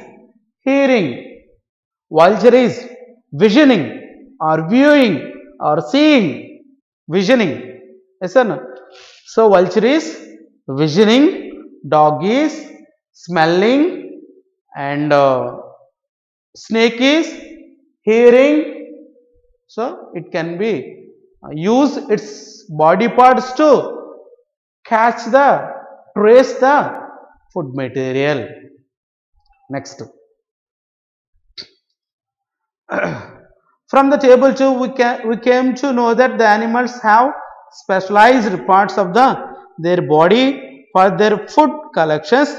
[SPEAKER 2] hearing, vulture is visioning or viewing or seeing, visioning. Yes or no? So vulture is visioning, dog is smelling, and snake is hearing. So it can be use its body parts to catch the, trace the food material. Next, from the table 2 we came to know that the animals have specialized parts of their body for their food collections.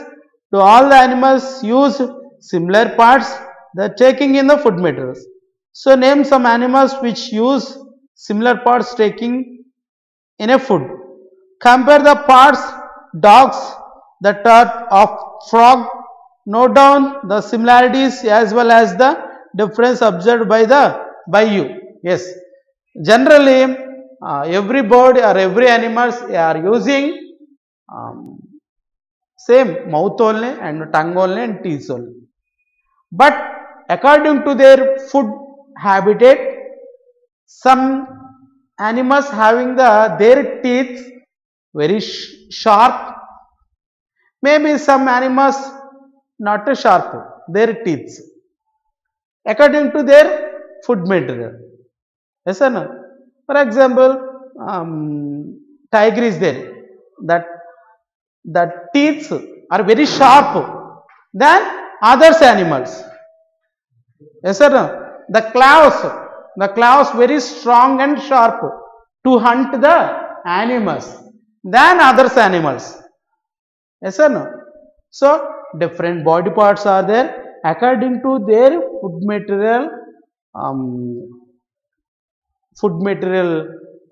[SPEAKER 2] Do all the animals use similar parts that taking in the food materials? So name some animals which use similar parts taking in a food. Compare the parts dogs that are of frog. Note down the similarities as well as the difference observed by you. Yes, generally every bird or every animals are using same mouth only and tongue only and teeth only. But according to their food habitat, some animals having their teeth very sharp, maybe some animals not sharp their teeth, according to their food material. Yes or no? For example, tiger is there, that the teeth are very sharp than others animals. Yes or no? The claws very strong and sharp to hunt the animals than others animals. Yes or no? So different body parts are there according to their food material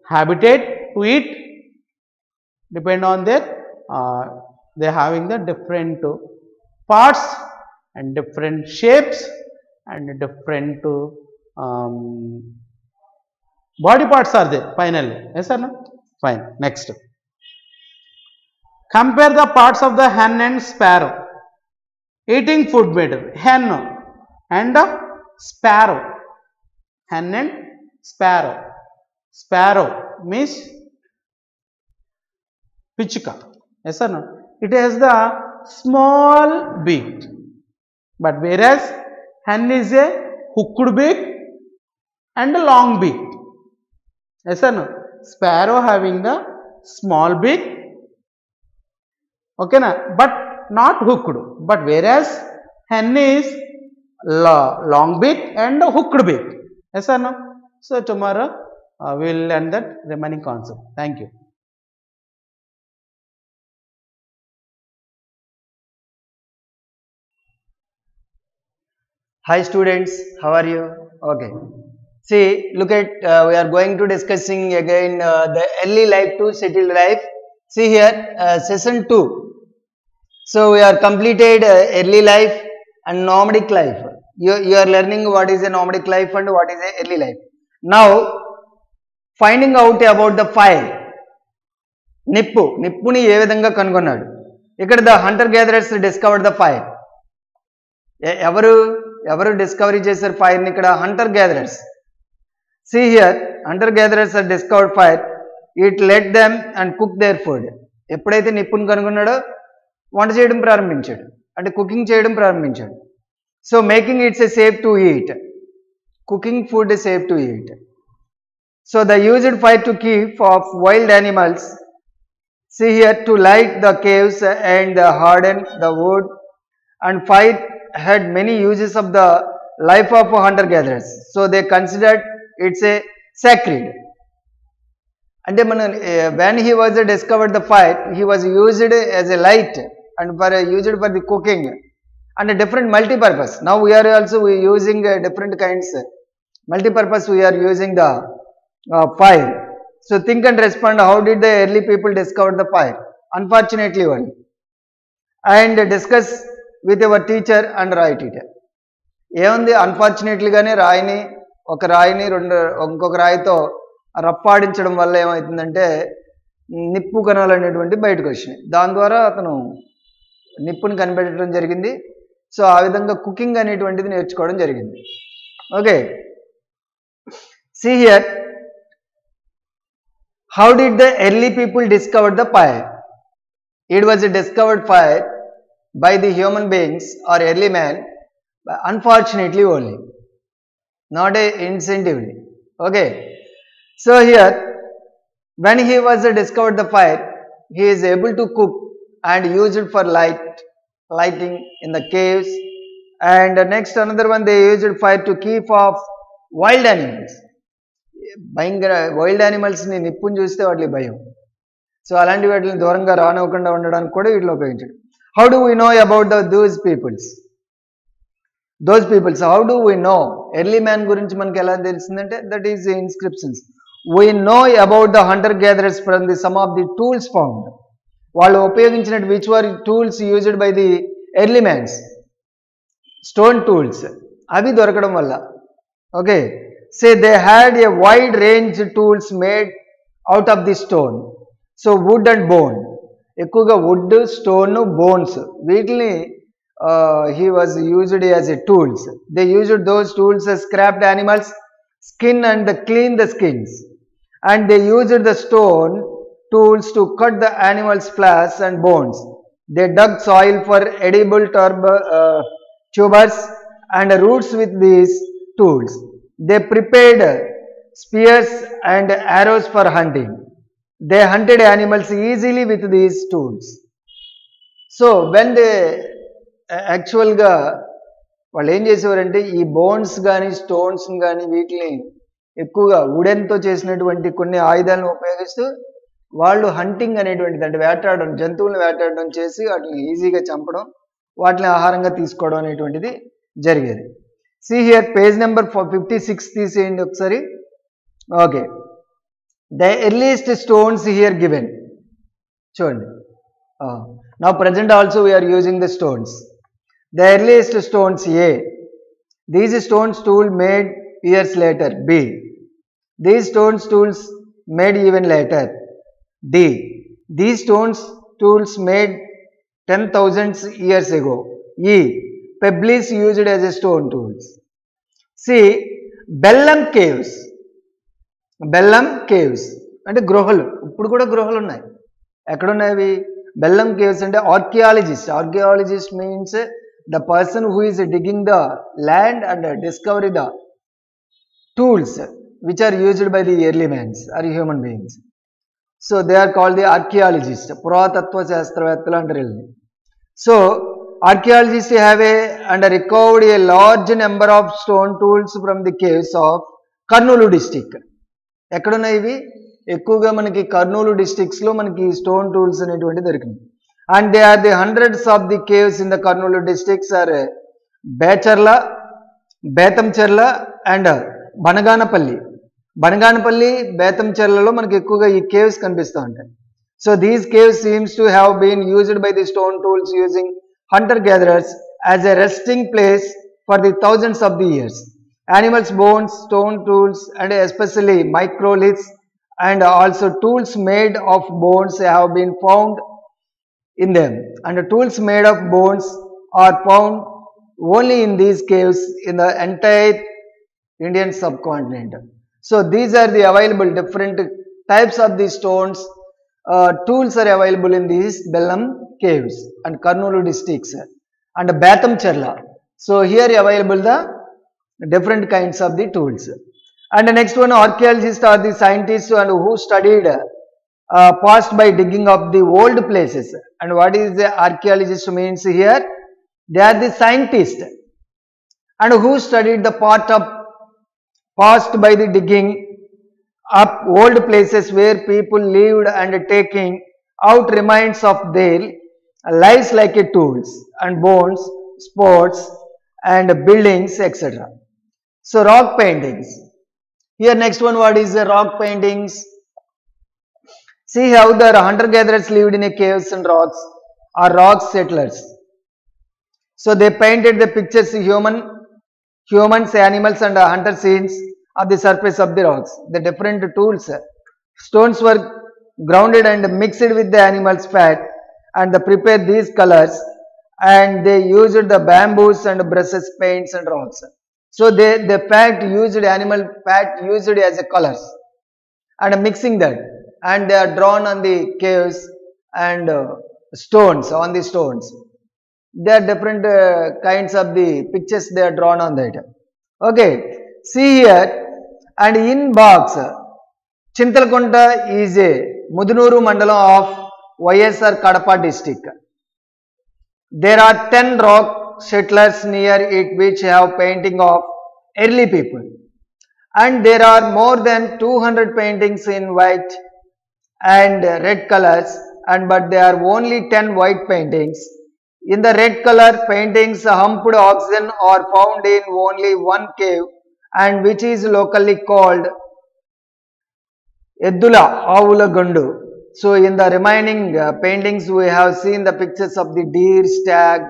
[SPEAKER 2] habitat to eat, depend on their they are having the different parts and different shapes and different body parts are there finally. Yes or no? Fine. Next, compare the parts of the hen and sparrow eating food material. Hen and sparrow. Hen and sparrow. Sparrow means pichuka. Yes or no? It has the small beak, but whereas hen is a hooked beak and a long beak. Yes or no? Sparrow having the small beak, okay na, but not hooked, but whereas hen is long beak and hooked beak. Yes or no? So tomorrow we will learn that remaining concept. Thank you.
[SPEAKER 3] Hi students, how are you? Okay. See, look at we are going to discussing again the early life to settled life. See here, session 2. So we are completed early life and nomadic life. You are learning what is a nomadic life and what is a early life. Now, finding out about the fire. నిప్పుని ఏ విధంగా కనుగొన్నాడు. ఇక్కడ the hunter gatherers discovered the fire. ఎవరు discovery చేశారు fire ని? ఇక్కడ hunter gatherers. See here, hunter gatherers are discovered fire. It let them and cook their food. ఎప్పుడైతే నిప్పుని కనుగొన్నాడో వంట చేయడం ప్రారంభించాడు, అంటే కుకింగ్ చేయడం ప్రారంభించాడు. So making it's a safe to eat. Cooking food is safe to eat. So the used fire to keep of wild animals. See here, to light the caves and harden the wood, and fire had many uses of the life of hunter gatherers. So they considered it's a sacred. And when he was discovered the fire, he was used as a light and used for the cooking and a different multi-purpose. Now we are also using different kinds multi-purpose. We are using the fire. So think and respond. How did the early people discover the fire? Unfortunately one. And discuss with your teacher and write it. ఏముంది, unfortunately గానే ఒక రాయిని ఇంకొక రాయితో రప్పాడించడం వల్ల ఏమవుతుందంటే నిప్పు కణాలు అనేటువంటి బయటకు వచ్చినాయి. దాని ద్వారా అతను నిప్పుని కనిపెట్టడం జరిగింది. సో ఆ విధంగా కుకింగ్ అనేటువంటిది నేర్చుకోవడం జరిగింది. Okay, see here, how did the early people discover the fire? It was a discovered fire by the human beings or early man, unfortunately only, not instinctively. Okay, so here when he was discovered the fire, he is able to cook and use it for lighting in the caves. And next another one, they used fire to keep off wild animals. భయంకర wild అనిమల్స్ని నిప్పుని చూస్తే వాటికి భయం. So అలాంటి వాటిని దూరంగా రానివ్వకుండా ఉండడానికి కూడా వీటిలో ఉపయోగించాడు. How do we know about those peoples? How do we know? Early man గురించి మనకి ఎలా తెలిసిందంటే that is inscriptions. We know about the hunter gatherers from the some of the tools found. వాళ్ళు ఉపయోగించినట్టు which were tools used by the early mans, stone tools, అవి దొరకడం వల్ల. Okay, say they had a wide range tools made out of the stone. So wood and bone, ఎక్కువగా wood, stone, bones, వీటిని he was used as a tools. They used those tools as scrapped animals skin and clean the skins, and they used the stone tools to cut the animals flesh and bones. They dug soil for edible tubers and roots with these tools. They prepared spears and arrows for hunting. They hunted animals easily with these tools. So when they యాక్చువల్గా వాళ్ళు ఏం చేసేవారంటే ఈ bones కానీ stones కానీ వీటిని ఎక్కువగా వుడెన్తో చేసినటువంటి కొన్ని ఆయుధాలను ఉపయోగిస్తూ వాళ్ళు హంటింగ్ అనేటువంటిది, అంటే వేటాడడం, జంతువులను వేటాడడం చేసి వాటిని ఈజీగా చంపడం, వాటిని ఆహారంగా తీసుకోవడం అనేటువంటిది జరిగేది. See here, page number 56 తీసేయండి ఒకసారి. Okay, the earliest stones here given. చూడండి, now present also we are using the stones. The earliest stones A. These stones tool made years later. B. These stones tools made even later. D. These stones tools made 10,000 years ago. E. Pebbles used as a stone tools. See, బెల్లం caves అంటే గృహలు, ఇప్పుడు కూడా గృహలు ఉన్నాయి. ఎక్కడున్నాయి అవి? Belum caves అంటే archaeologist means the person who is digging the land and discovery the tools which are used by the early mans are human beings. So they are called the archaeologist. పురాతత్వ శాస్త్రవేత్తలు అంటారు వీళ్ళని. So archaeologists have recovered a large number of stone tools from the caves of Kurnool district. ఎక్కడున్నాయి ఇవి? ఎక్కువగా మనకి Kurnool districts లో మనకి స్టోన్ టూల్స్ అనేటువంటి దొరికినాయి. And they are the hundreds of the caves in the Kurnool districts are Bechurla, Betamcherla and Banaganapalli. Banaganapalli బేతంచెర్లలో మనకి ఎక్కువగా ఈ కేవ్స్ కనిపిస్తూ ఉంటాయి. So these caves seems to have been used by the stone tools using hunter gatherers as a resting place for the thousands of the years. Animals' bones, stone tools, and especially microliths, and also tools made of bones have been found in them. And the tools made of bones are found only in these caves in the entire Indian subcontinent. So these are the available different types of the stones. Tools are available in these Bellam caves and Karnool districts and Bethamcherla. So here available the different kinds of the tools. And the next one, archaeologists are the scientists and who studied past by digging up the old places. And what is the archaeologist means here? They are the scientists and who studied the part of past by the digging up old places where people lived and taking out remains of their lives like tools and bones, sports and buildings, etc. So rock paintings. Here next one, what is the rock paintings? See how the hunter-gatherers lived in a caves and rocks or rock settlers. So they painted the pictures humans, animals and hunter scenes of the surface of the rocks. The different tools. Stones were grounded and mixed with the animal's fat and they prepared these colors and they used the bamboos and brushes, paints and rocks. So the fat used, animal fat used as a colors and mixing that and they are drawn on the caves and stones, on the stones. There are different kinds of the pictures they are drawn on that. Okay, see here, and in box, Chintalkonta is a Mudunuru Mandalam of YSR Kadapa district. There are 10 rock settlers near it which have painting of early people, and there are more than 200 paintings in white and red colors, and but there are only 10 white paintings. In the red color paintings, humped oxen are found in only one cave and which is locally called Eddula Avula Gundu. So in the remaining paintings we have seen the pictures of the deer, stag,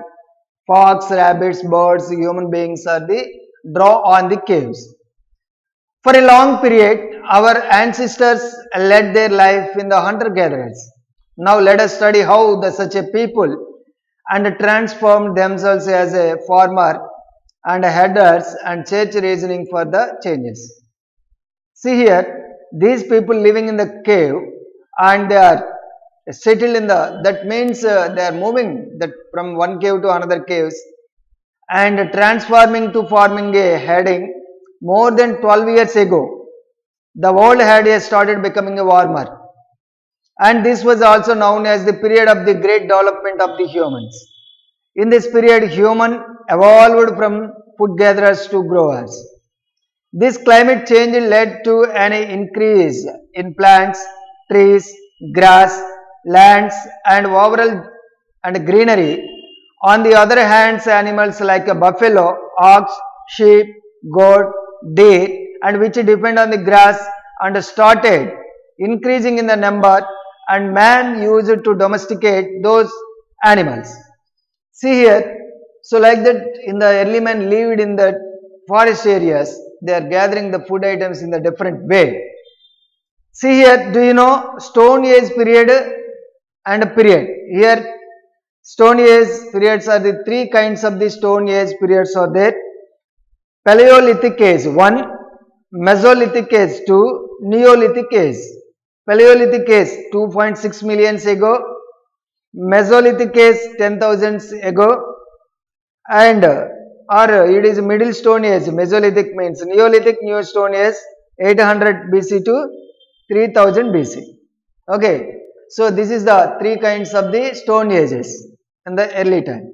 [SPEAKER 3] fox, rabbits, birds, human beings are the draw on the caves. For a long period, our ancestors led their life in the hunter-gatherers. Now let us study how such a people and transformed themselves as a farmer and herders and church reasoning for the changes. See here, these people living in the cave and they are settled in the, that means they are moving that from one cave to another caves and transforming to forming a heading more than 12 years ago. The world had started becoming a warmer, and this was also known as the period of the great development of the humans. In this period, human evolved from food gatherers to growers. This climate change led to an increase in plants, trees, grass, lands and overall and greenery. On the other hand, animals like a buffalo, ox, sheep, goat, deer and which depend on the grass and started increasing in the number, and man used to domesticate those animals. See here, so like that in the early man lived in the forest areas, they are gathering the food items in the different way. See here, do you know Stone Age period and period? Here Stone Age periods are the three kinds of the Stone Age periods are there. Paleolithic Age 1, Mesolithic Age 2, Neolithic Age. Paleolithic Age 2.6 million ago, Mesolithic Age 10,000 ago, and or it is Middle Stone Age. Mesolithic means Neolithic, New Stone Age 800 BC to 3000 BC. Okay, so this is the three kinds of the Stone Ages in the early time.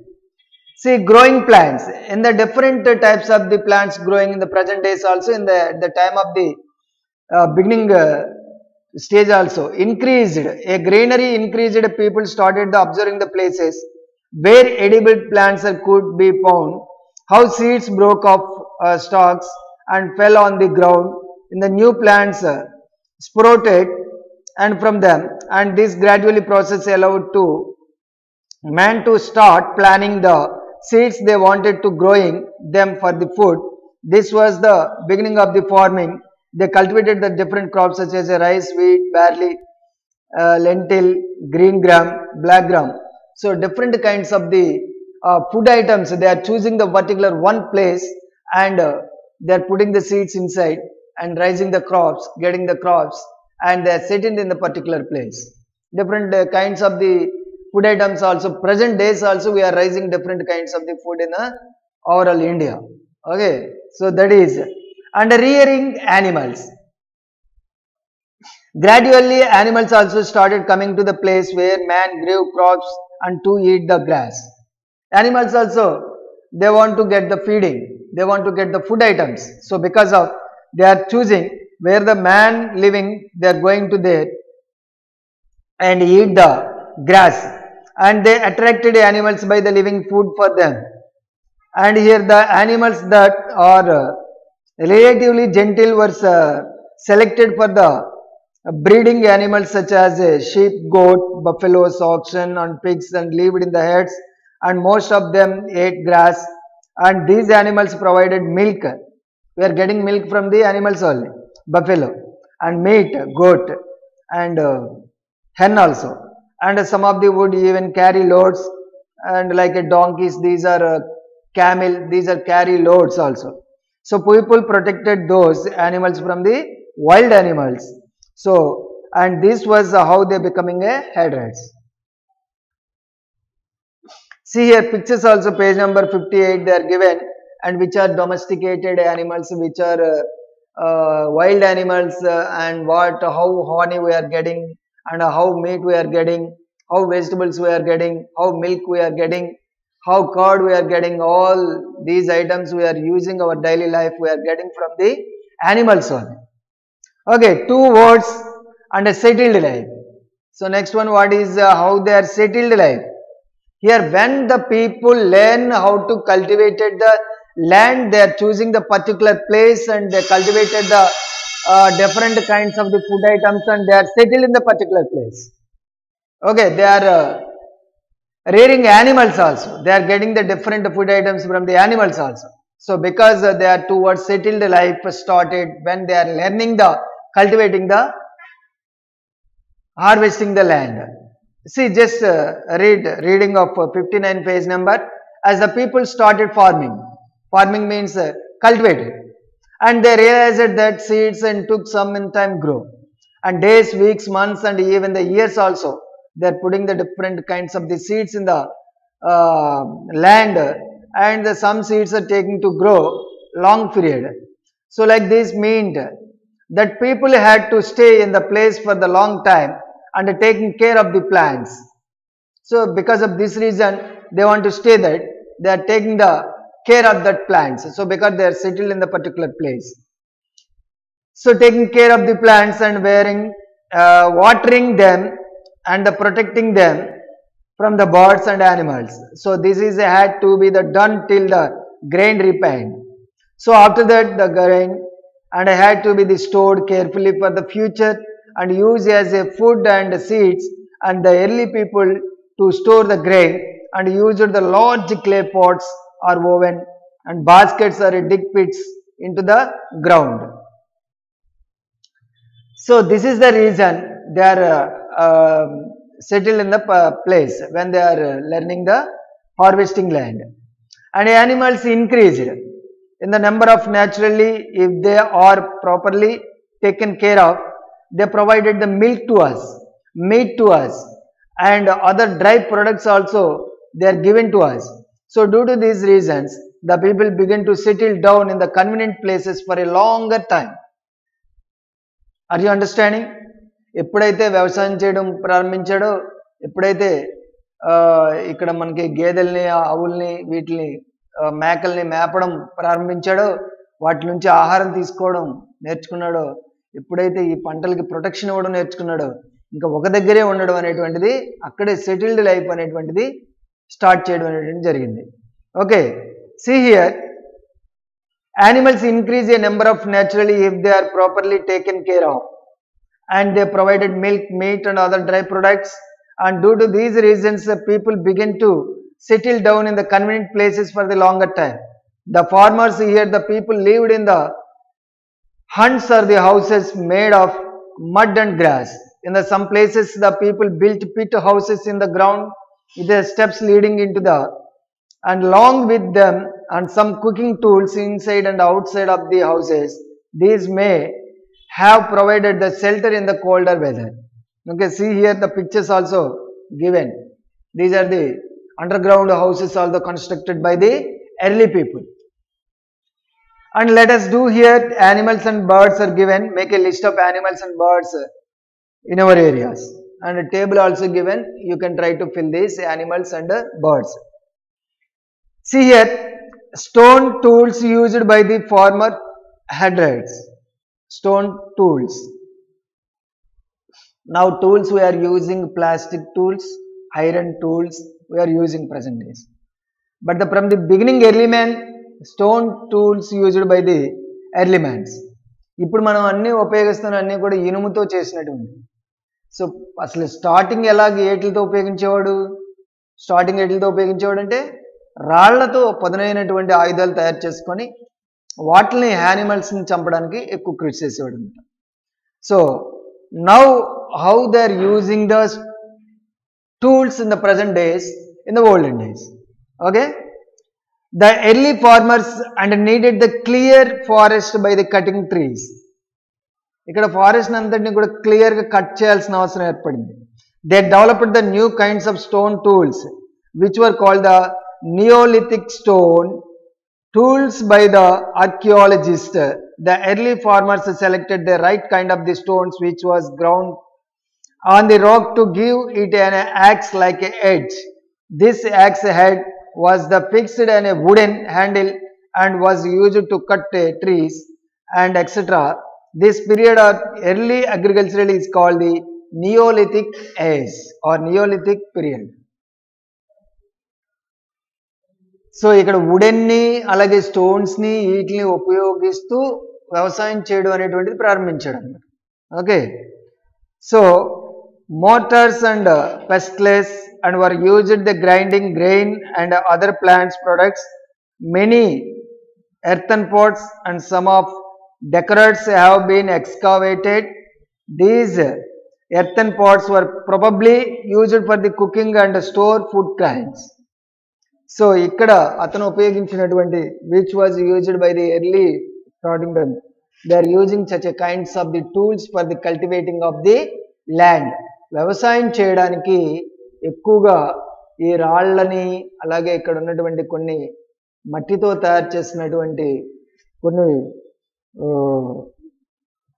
[SPEAKER 3] See, growing plants, in the different types of the plants growing in the present days also, in the time of the beginning stage also increased, a greenery increased, people started observing the places where edible plants could be found, how seeds broke off stalks and fell on the ground. In the new plants sprouted and from them, and this gradually process allowed to man to start planting the seeds they wanted to growing them for the food. This was the beginning of the farming. They cultivated the different crops such as rice, wheat, barley, lentil, green gram, black gram. So different kinds of the food items, they are choosing the particular one place and they are putting the seeds inside and raising the crops, getting the crops, and they are setting in the particular place. Different kinds of the food items also, present days also we are raising different kinds of the food in overall India. Okay, so that is, and rearing animals. Gradually animals also started coming to the place where man grew crops and to eat the grass. Animals also, they want to get the feeding, they want to get the food items. So because of, they are choosing where the man living, they are going to there and eat the grass, and they attracted animals by the living food for them. And here the animals that are relatively gentle were selected for the breeding animals such as sheep, goat, buffaloes, oxen and pigs, and lived in the herds, and most of them ate grass, and these animals provided milk. We are getting milk from the animals only, buffalo, and meat, goat, and hen also, and some of the would even carry loads, and like donkeys, these are camel, these are carry loads also. So people protected those animals from the wild animals. So, and this was how they becoming a head rats. See here pictures also, page number 58 they are given, and which are domesticated animals, which are wild animals, and what, how honey we are getting, and how meat we are getting, how vegetables we are getting, how milk we are getting, how curd we are getting. All these items we are using our daily life, we are getting from the animals only. Okay, two words and a settled life. So next one, what is how they are settled life. Here when the people learn how to cultivate the land, they are choosing the particular place and they cultivated the different kinds of the food items, and they are settled in the particular place. Okay, they are rearing animals also, they are getting the different food items from the animals also. So because they are towards settled life started when they are learning the cultivating the harvesting the land. See, just reading of 59 page number. As the people started farming, farming means cultivated, and they realized that seeds and took some time grow, and days, weeks, months and even the years also, they are putting the different kinds of the seeds in the land, and some seeds are taking to grow long period. So like this meant that people had to stay in the place for the long time and taking care of the plants. So because of this reason they want to stay that, they are taking the care of that plants. So because they are settled in the particular place. So taking care of the plants and watering them and protecting them from the birds and animals. So this is had to be done till the grain ripened. So after that the grain and had to be stored carefully for the future and used as a food and seeds, and the early people to store the grain and used the large clay pots or woven and baskets or dig pits into the ground. So this is the reason they are settled in the place when they are learning the harvesting land. And animals increased in the number of naturally if they are properly taken care of. They provided the milk to us, meat to us, and other dry products also they are given to us. So due to these reasons, the people begin to settle down in the convenient places for a longer time. Are you understanding? ఎప్పుడైతే వ్యవసాయం చేయడం ప్రారంభించాడో, ఎప్పుడైతే ఇక్కడ మనకి గేదెల్ని, ఆవుల్ని, వీటిని మేకల్ని మేపడం ప్రారంభించాడో, వాటి నుంచి ఆహారం తీసుకోవడం నేర్చుకున్నాడో, ఎప్పుడైతే ఈ పంటలకి ప్రొటెక్షన్ ఇవ్వడం నేర్చుకున్నాడో, ఇంకా ఒక దగ్గరే ఉండడం అనేటువంటిది, అక్కడే సెటిల్డ్ లైఫ్ అనేటువంటిది స్టార్ట్ చేయడం అనేటువంటిది జరిగింది. Okay, see here Animals increase a number of naturally if they are properly taken care of, and they provided milk, meat and other dry products, and due to these reasons the people begin to settle down in the convenient places for the longer time. The farmers here, the people lived in the huts or the houses made of mud and grass. In some places the people built pit houses in the ground with the steps leading into the, and along with them and some cooking tools inside and outside of the houses. These may have provided the shelter in the colder weather. Okay, see here the pictures also given. These are the underground houses also constructed by the early people. And let us do here, animals and birds are given. Make a list of animals and birds in our areas. And a table also given. You can try to fill these animals and birds. See here, stone tools used by the former headrights. Stone tools. Now tools we are using plastic tools, iron tools we are using present days. But from the beginning early man, stone tools used by the early mans. ఇప్పుడు మనం అన్ని ఉపయోగిస్తున్న అన్ని కూడా ఇనుముతో చేసినటువంటి. So అసలు starting ఎలాగ ఏటిలతో ఉపయోగించేవాడు? స్టార్టింగ్ ఏటిలతో ఉపయోగించేవాడు అంటే రాళ్లతో పదునైనటువంటి ఆయుధాలు తయారు చేసుకొని వాటిని యానిమల్స్ని చంపడానికి ఎక్కువ కృషి చేసేవాడు అనమాట. So now how they are using the tools in the present days in the olden days. Okay, the early farmers and needed the clear forest by the cutting trees. ఇక్కడ ఫారెస్ట్ అంతటిని కూడా క్లియర్ గా cut చేయాల్సిన అవసరం ఏర్పడింది. They developed the new kinds of stone tools which were called the Neolithic stone tools by the archaeologist. The early farmers selected the right kind of the stones which was ground on the rock to give it an axe like edge. This axe head was the fixed and a wooden handle and was used to cut trees and etc. This period of early agriculture is called the Neolithic age or Neolithic period. So ఇక్కడ wooden ని అలాగే stones ని వీటిని ఉపయోగిస్తూ వ్యవసాయం చేయడం అనేటువంటిది ప్రారంభించాడు అన్నమాట. Okay, so mortars and pestles and were used the grinding grain and other plants products. Many earthen pots and some of decorates have been excavated. These earthen pots were probably used for the cooking and store food kinds. So ఇక్కడ అతను ఉపయోగించినటువంటి which was used by the early starting time, they are using such a kinds of the tools for the cultivating of the land. వ్యవసాయం చేయడానికి ఎక్కువగా ఈ రాళ్ళని అలాగే ఇక్కడ ఉన్నటువంటి కొన్ని మట్టితో తయారు చేసినటువంటి కొన్ని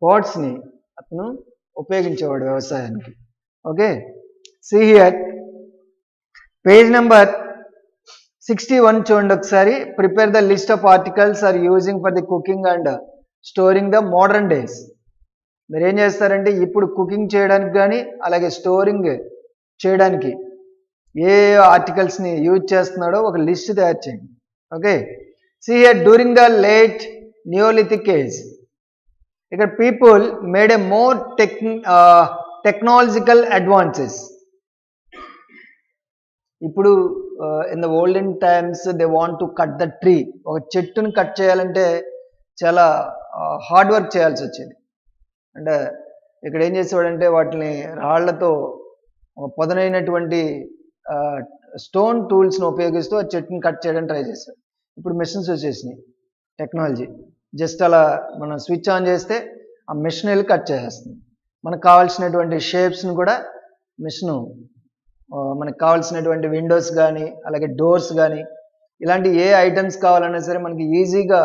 [SPEAKER 3] పాట్స్ని అతను ఉపయోగించేవాడు వ్యవసాయానికి. Okay, see here page number 61 చూడండి ఒకసారి. Prepare the list of articles are using for the cooking and storing the modern days. మీరు ఏం చేస్తారంటే ఇప్పుడు కుకింగ్ చేయడానికి కానీ అలాగే స్టోరింగ్ చేయడానికి ఏ ఆర్టికల్స్ని యూజ్ చేస్తున్నాడో ఒక లిస్ట్ తయారు చేయండి. Okay, see here during the late neolithic age ఇక్కడ people made a more technological advances. ఇప్పుడు in the olden times they want to cut the tree. ఒక చెట్టుని కట్ చేయాలంటే చాలా హార్డ్ వర్క్ చేయాల్సి వచ్చేది. అంటే ఇక్కడ ఏం చేసేవాడంటే వాటిని రాళ్లతో పదునైనటువంటి స్టోన్ టూల్స్ని ఉపయోగిస్తూ ఆ చెట్టుని కట్ చేయడానికి ట్రై చేశాడు. ఇప్పుడు మిషన్స్ వచ్చేసినాయి, టెక్నాలజీ. జస్ట్ అలా మనం స్విచ్ ఆన్ చేస్తే ఆ మిషన్ వెళ్ళి కట్ చేసేస్తుంది. మనకు కావాల్సినటువంటి షేప్స్ని కూడా మిషను, మనకు కావాల్సినటువంటి విండోస్ కానీ అలాగే డోర్స్ కానీ ఇలాంటి ఏ ఐటమ్స్ కావాలన్నా సరే మనకి ఈజీగా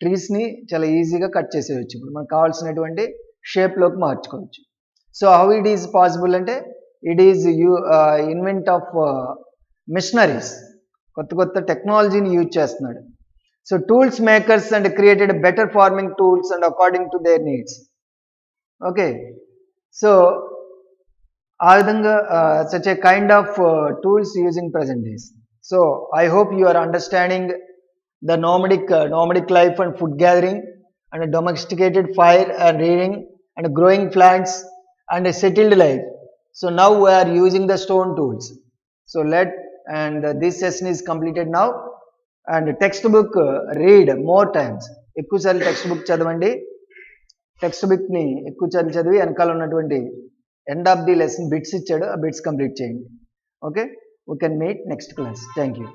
[SPEAKER 3] ట్రీస్ని చాలా ఈజీగా కట్ చేసేయచ్చు. ఇప్పుడు మనకు కావాల్సినటువంటి షేప్లోకి మార్చుకోవచ్చు. So how it is possible అంటే it is invent of machineries, కొత్త కొత్త టెక్నాలజీని యూజ్ చేస్తున్నాడు. So tools makers and created better farming tools and according to their needs. Okay, so ఆ విధంగా such a kind of tools using present days. So I hope you are understanding the nomadic life and food gathering, and a domesticated fire and rearing, and growing plants, and a settled life. So now we are using the stone tools. So this session is completed now. And textbook read more times. ఎక్కువసార్లు text book చదవండి. Text బుక్ని ఎక్కువసార్లు చదివి వెనకాల ఉన్నటువంటి end of the lesson bits ఇచ్చాడు, ఆ bits complete చేయండి. Okay, we can meet next class. Thank you.